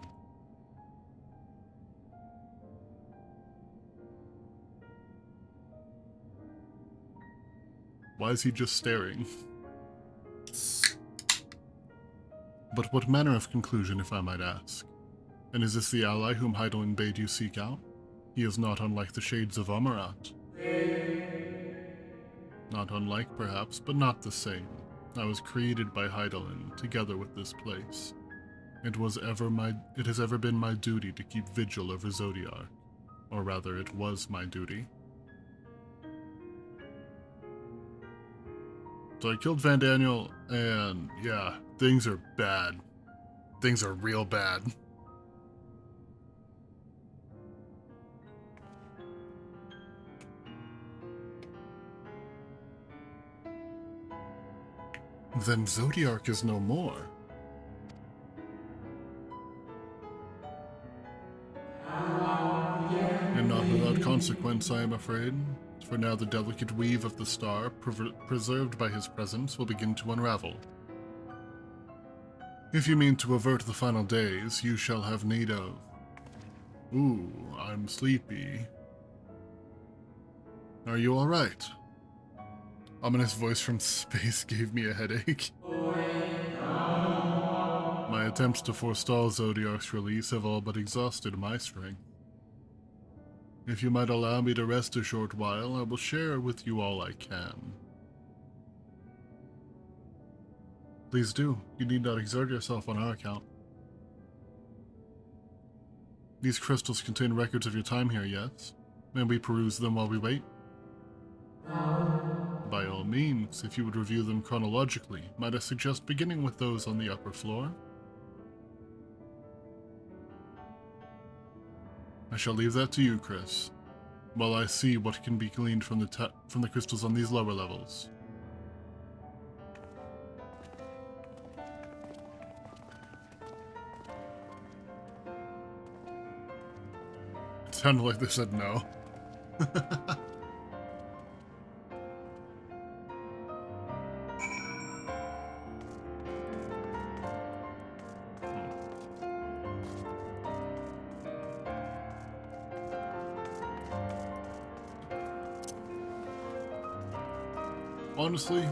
S1: Why is he just staring? But what manner of conclusion, if I might ask? And is this the ally whom Heidelin bade you seek out? He is not unlike the shades of Amarat. Not unlike, perhaps, but not the same. I was created by Heidelin, together with this place. It has ever been my duty to keep vigil over Zodiark. Or rather, it was my duty. So I killed Fandaniel, and yeah, things are bad. Things are real bad. Then Zodiark is no more. And not without consequence, I am afraid. For now the delicate weave of the star, preserved by his presence, will begin to unravel. If you mean to avert the final days, you shall have need of... Ooh, I'm sleepy. Are you alright? Ominous voice from space gave me a headache. My attempts to forestall Zodiark's release have all but exhausted my strength. If you might allow me to rest a short while, I will share with you all I can. Please do. You need not exert yourself on our account. These crystals contain records of your time here, yes? May we peruse them while we wait? By all means, if you would review them chronologically, might I suggest beginning with those on the upper floor? I shall leave that to you, Chris, while I see what can be gleaned from the crystals on these lower levels. It sounded like they said no. honestly,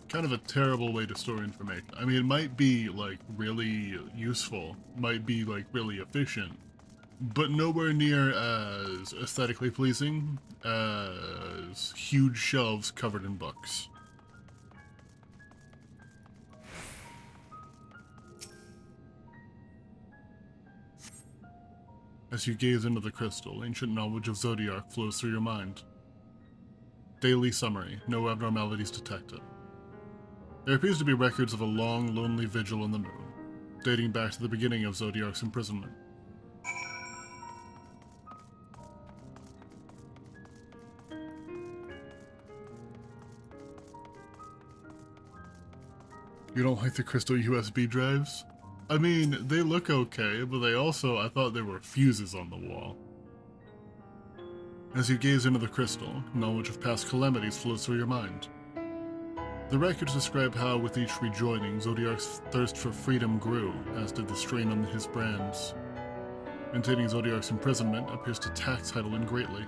S1: kind of a terrible way to store information. I mean, it might be, like, really useful, might be, like, really efficient, but nowhere near as aesthetically pleasing as huge shelves covered in books. As you gaze into the crystal, ancient knowledge of Zodiark flows through your mind. Daily summary, no abnormalities detected. There appears to be records of a long, lonely vigil on the moon, dating back to the beginning of Zodiark's imprisonment. You don't like the crystal USB drives? I mean, they look okay, but they also, I thought they were fuses on the wall. As you gaze into the crystal, knowledge of past calamities flows through your mind. The records describe how, with each rejoining, Zodiark's thirst for freedom grew, as did the strain on his brands. Maintaining Zodiark's imprisonment appears to tax Hydaelyn greatly.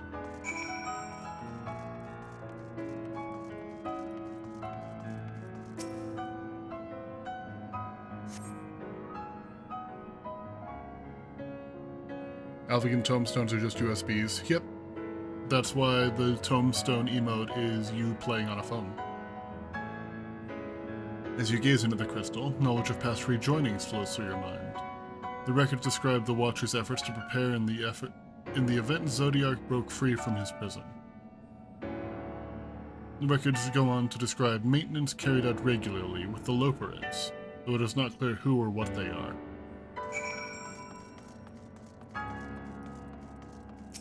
S1: Alvigan tomestones are just USBs. Yep. That's why the tombstone emote is you playing on a phone. As you gaze into the crystal, knowledge of past rejoinings flows through your mind. The records describe the Watcher's efforts to prepare in the event Zodiark broke free from his prison. The records go on to describe maintenance carried out regularly with the Loperids, though it is not clear who or what they are.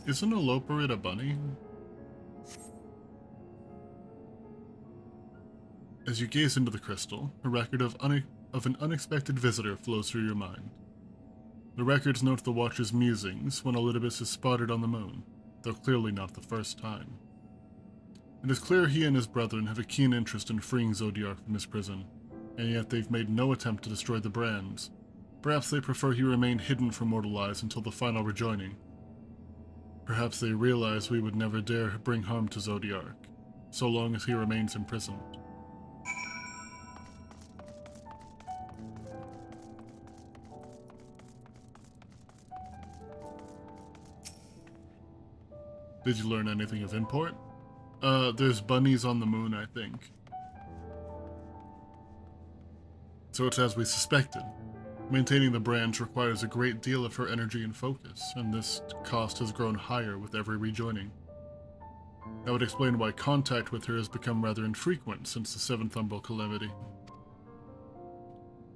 S1: Isn't a Loperid a bunny? As you gaze into the crystal, a record of an unexpected visitor flows through your mind. The records note the Watcher's musings when Elidibus is spotted on the moon, though clearly not the first time. It is clear he and his brethren have a keen interest in freeing Zodiark from his prison, and yet they've made no attempt to destroy the brands. Perhaps they prefer he remain hidden from mortal eyes until the final rejoining. Perhaps they realize we would never dare bring harm to Zodiark, so long as he remains imprisoned. Did you learn anything of import? There's bunnies on the moon, I think. So it's as we suspected. Maintaining the branch requires a great deal of her energy and focus, and this cost has grown higher with every rejoining. That would explain why contact with her has become rather infrequent since the Seventh Umbral Calamity.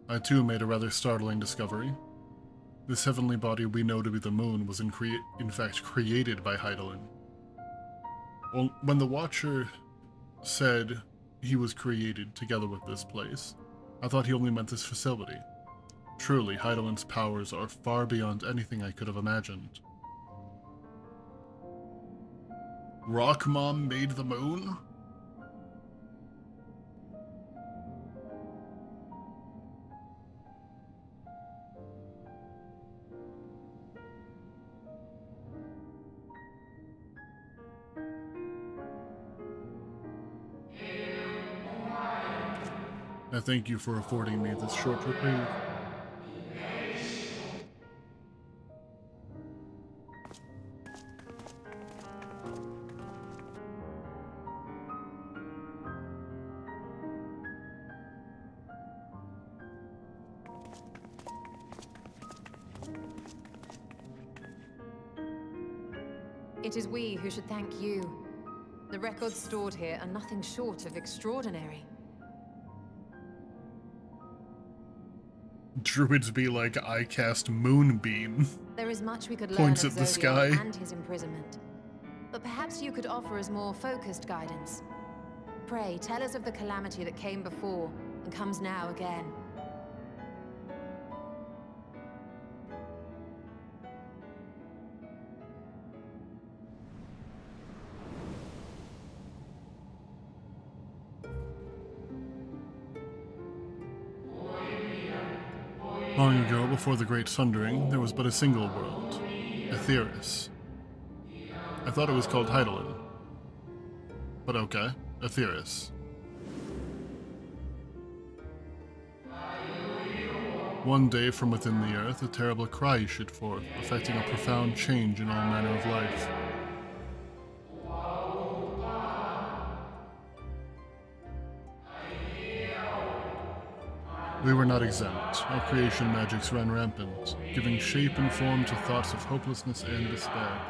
S1: I too made a rather startling discovery. This heavenly body we know to be the moon was in fact created by Hydaelyn. Well, when the Watcher said he was created together with this place, I thought he only meant this facility. Truly, Hydaelyn's powers are far beyond anything I could have imagined. Rock Mom made the moon? I thank you for affording me this short reprieve.
S6: It is we who should thank you. The records stored here are nothing short of extraordinary.
S1: Druids be like, I cast Moonbeam.
S6: There is much we could learn
S1: Points
S6: of
S1: at the
S6: Zodiark
S1: sky.
S6: and his imprisonment. But perhaps you could offer us more focused guidance. Pray, tell us of the calamity that came before and comes now again.
S1: Long ago, before the Great Sundering, there was but a single world, Aetheris. I thought it was called Hydaelyn. But okay, Aetheris. One day, from within the earth, a terrible cry issued forth, affecting a profound change in all manner of life. We were not exempt. Our creation magics ran rampant, giving shape and form to thoughts of hopelessness and despair.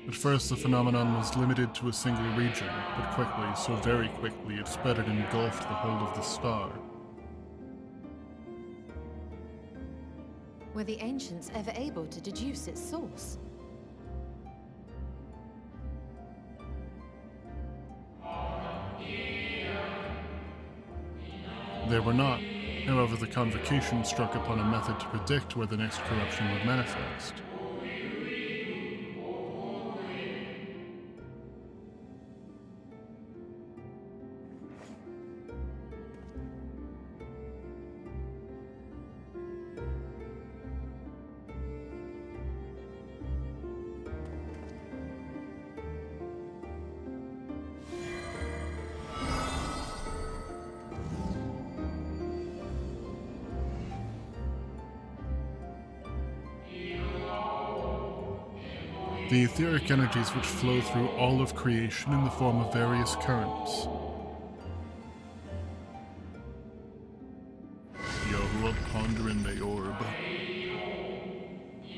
S1: At first, the phenomenon was limited to a single region, but quickly, so very quickly, it spread and engulfed the whole of the star.
S6: Were the ancients ever able to deduce its source?
S1: They were not. However, the convocation struck upon a method to predict where the next corruption would manifest. The etheric energies which flow through all of creation in the form of various currents. Yahuwah ponder in the orb.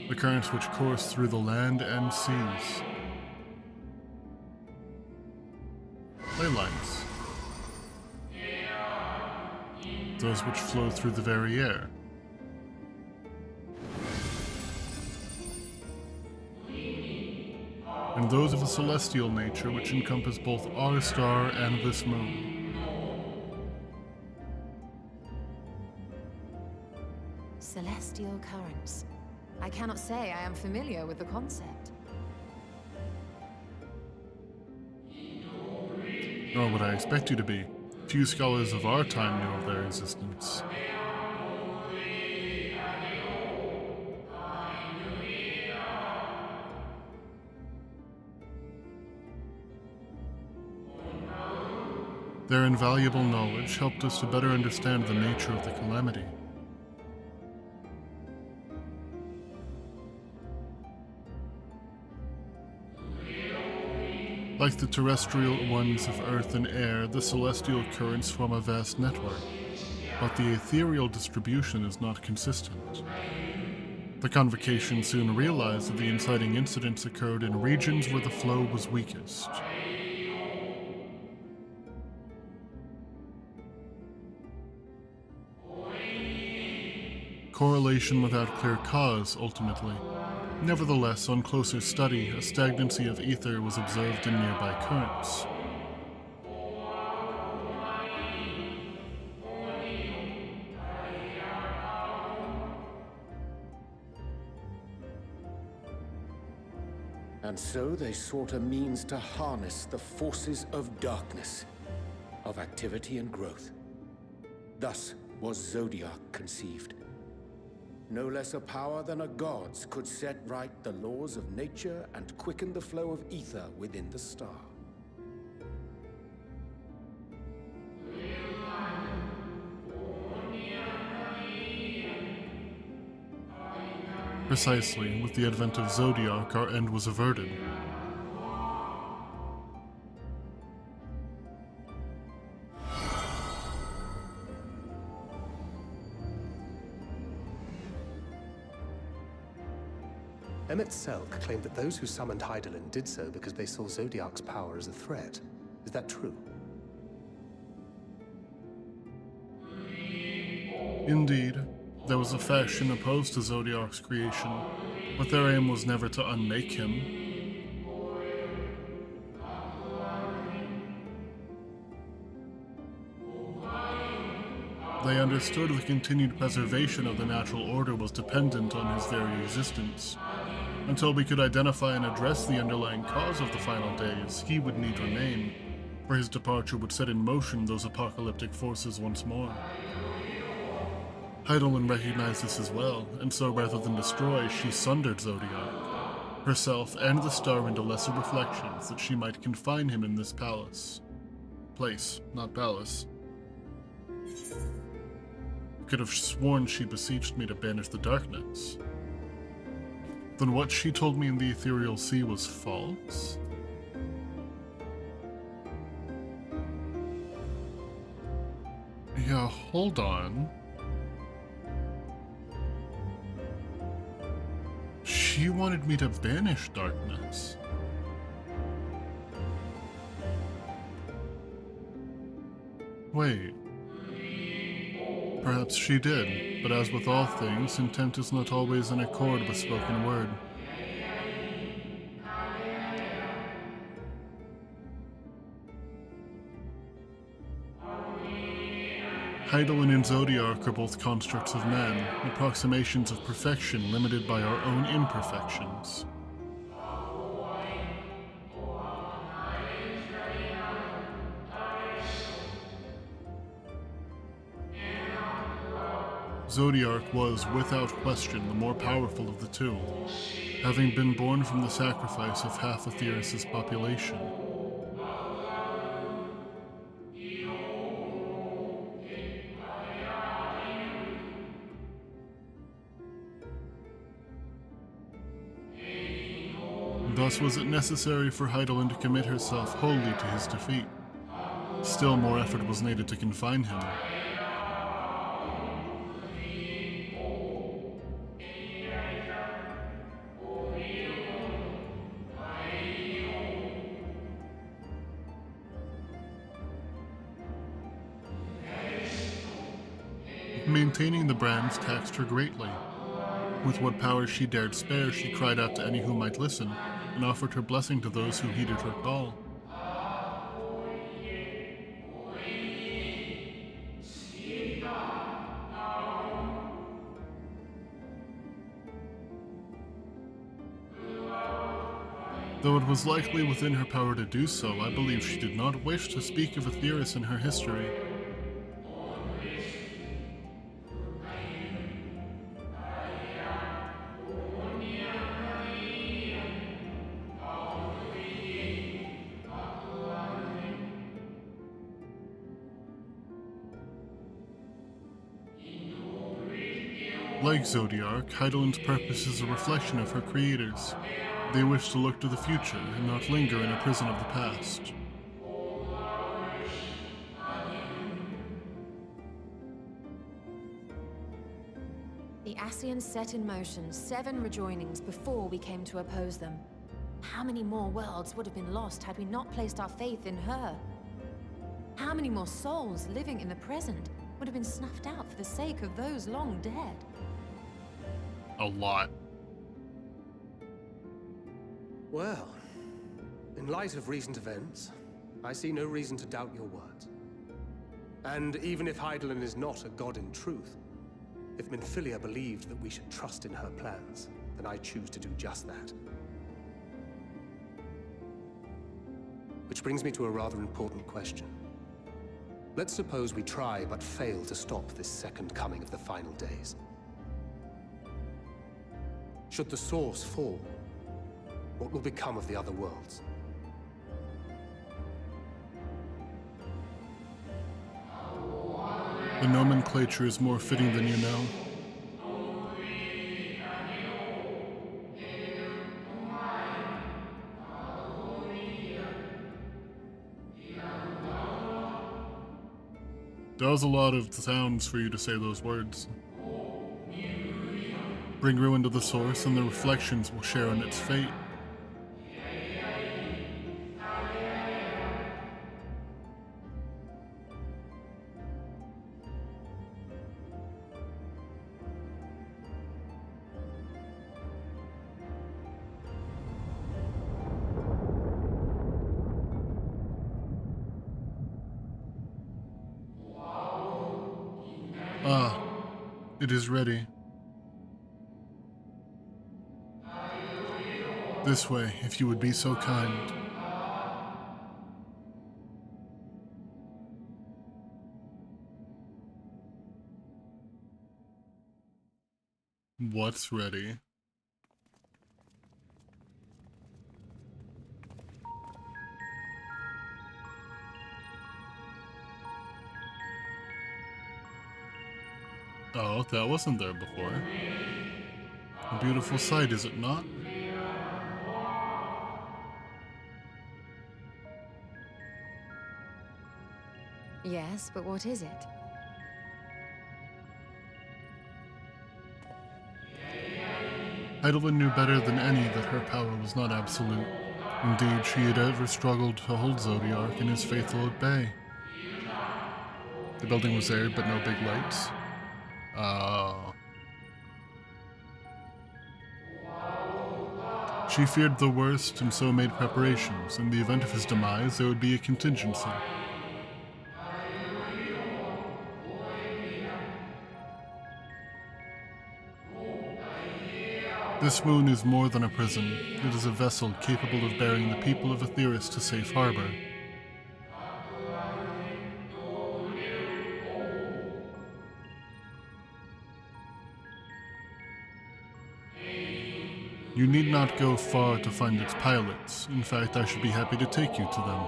S1: The currents which course through the land and seas. Ley lines. Those which flow through the very air. And those of a celestial nature which encompass both our star and this moon.
S6: Celestial currents. I cannot say I am familiar with the concept.
S1: Nor would I expect you to be. Few scholars of our time knew of their existence. Their invaluable knowledge helped us to better understand the nature of the calamity. Like the terrestrial ones of earth and air, the celestial currents form a vast network, but the ethereal distribution is not consistent. The convocation soon realized that the inciting incidents occurred in regions where the flow was weakest. Correlation without clear cause, ultimately. Nevertheless, on closer study, a stagnancy of ether was observed in nearby currents.
S7: And so they sought a means to harness the forces of darkness, of activity and growth. Thus was Zodiac conceived. No less a power than a god's could set right the laws of nature and quicken the flow of ether within the star.
S1: Precisely, with the advent of Zodiac, our end was averted.
S8: Emet-Selch claimed that those who summoned Hydaelyn did so because they saw Zodiac's power as a threat. Is that true?
S1: Indeed, there was a faction opposed to Zodiac's creation, but their aim was never to unmake him. They understood the continued preservation of the natural order was dependent on his very existence. Until we could identify and address the underlying cause of the final days, he would need remain, for his departure would set in motion those apocalyptic forces once more. Heidelin recognized this as well, and so rather than destroy, she sundered Zodiac, herself and the star into lesser reflections that she might confine him in this palace. Place, not palace. Could have sworn she beseeched me to banish the darkness. Then what she told me in the Ethereal Sea was false? Yeah, hold on. She wanted me to banish darkness. Wait. Perhaps she did, but as with all things, intent is not always in accord with spoken word. Heidelin and Zodiac are both constructs of man, approximations of perfection limited by our own imperfections. Zodiac was, without question, the more powerful of the two, having been born from the sacrifice of half of Theros' population. Thus was it necessary for Heidelin to commit herself wholly to his defeat. Still more effort was needed to confine him. Maintaining the brands taxed her greatly. With what power she dared spare, she cried out to any who might listen, and offered her blessing to those who heeded her call. Though it was likely within her power to do so, I believe she did not wish to speak of Aetheris in her history. Like Zodiac, Heidelin's purpose is a reflection of her creators. They wish to look to the future and not linger in a prison of the past.
S6: The Ascians set in motion 7 rejoinings before we came to oppose them. How many more worlds would have been lost had we not placed our faith in her? How many more souls living in the present would have been snuffed out for the sake of those long dead?
S1: A lot.
S8: Well, in light of recent events, I see no reason to doubt your words. And even if Heidelin is not a god in truth, if Minfilia believed that we should trust in her plans, then I choose to do just that. Which brings me to a rather important question. Let's suppose we try but fail to stop this second coming of the final days. Should the Source fall, what will become of the other worlds?
S1: The nomenclature is more fitting than you know. Does a lot of sounds for you to say those words. Bring ruin to the Source, and the reflections will share in its fate. Ah, it is ready. This way, if you would be so kind. What's ready? Oh, that wasn't there before. A beautiful sight, is it not?
S6: Yes, but what is it?
S1: Heidelin knew better than any that her power was not absolute. Indeed, she had ever struggled to hold Zodiark and his faithful at bay. The building was there, but no big lights. She feared the worst and so made preparations. In the event of his demise, there would be a contingency. This moon is more than a prison. It is a vessel capable of bearing the people of Aetheris to safe harbor. You need not go far to find its pilots. In fact, I should be happy to take you to them.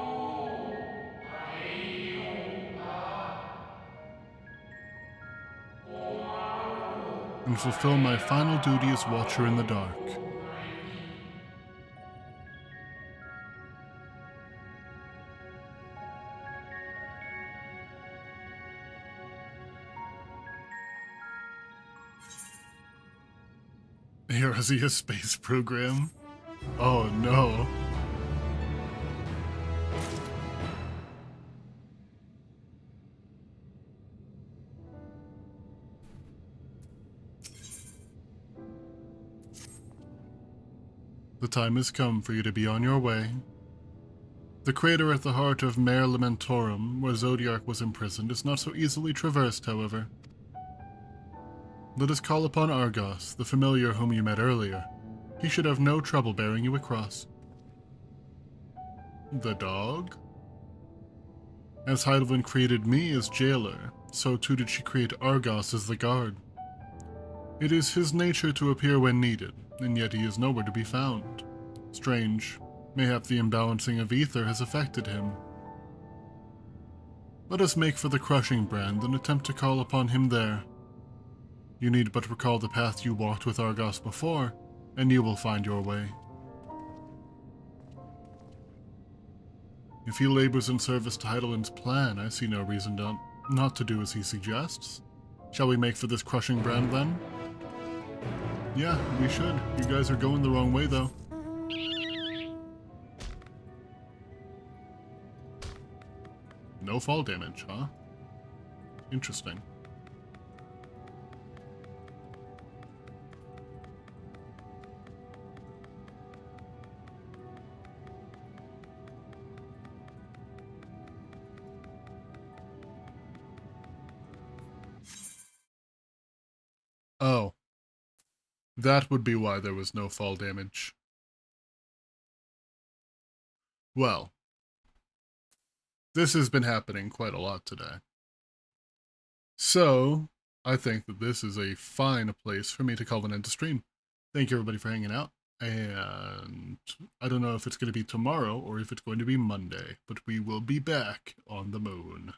S1: And fulfill my final duty as Watcher in the Dark. Eorzea space program? Oh no. The time has come for you to be on your way. The crater at the heart of Mare Lamentorum, where Zodiark was imprisoned, is not so easily traversed, however. Let us call upon Argos, the familiar whom you met earlier. He should have no trouble bearing you across. The dog? As Heidelin created me as jailer, so too did she create Argos as the guard. It is his nature to appear when needed, and yet he is nowhere to be found. Strange. Mayhap the imbalancing of ether has affected him. Let us make for the crushing brand and attempt to call upon him there. You need but recall the path you walked with Argos before, and you will find your way. If he labors in service to Heidelin's plan, I see no reason not to do as he suggests. Shall we make for this crushing brand then? Yeah, we should. You guys are going the wrong way though. No fall damage, huh? Interesting. Oh. That would be why there was no fall damage. Well. This has been happening quite a lot today. So, I think that this is a fine place for me to call an end to stream. Thank you everybody for hanging out, and I don't know if it's going to be tomorrow or if it's going to be Monday, but we will be back on the moon.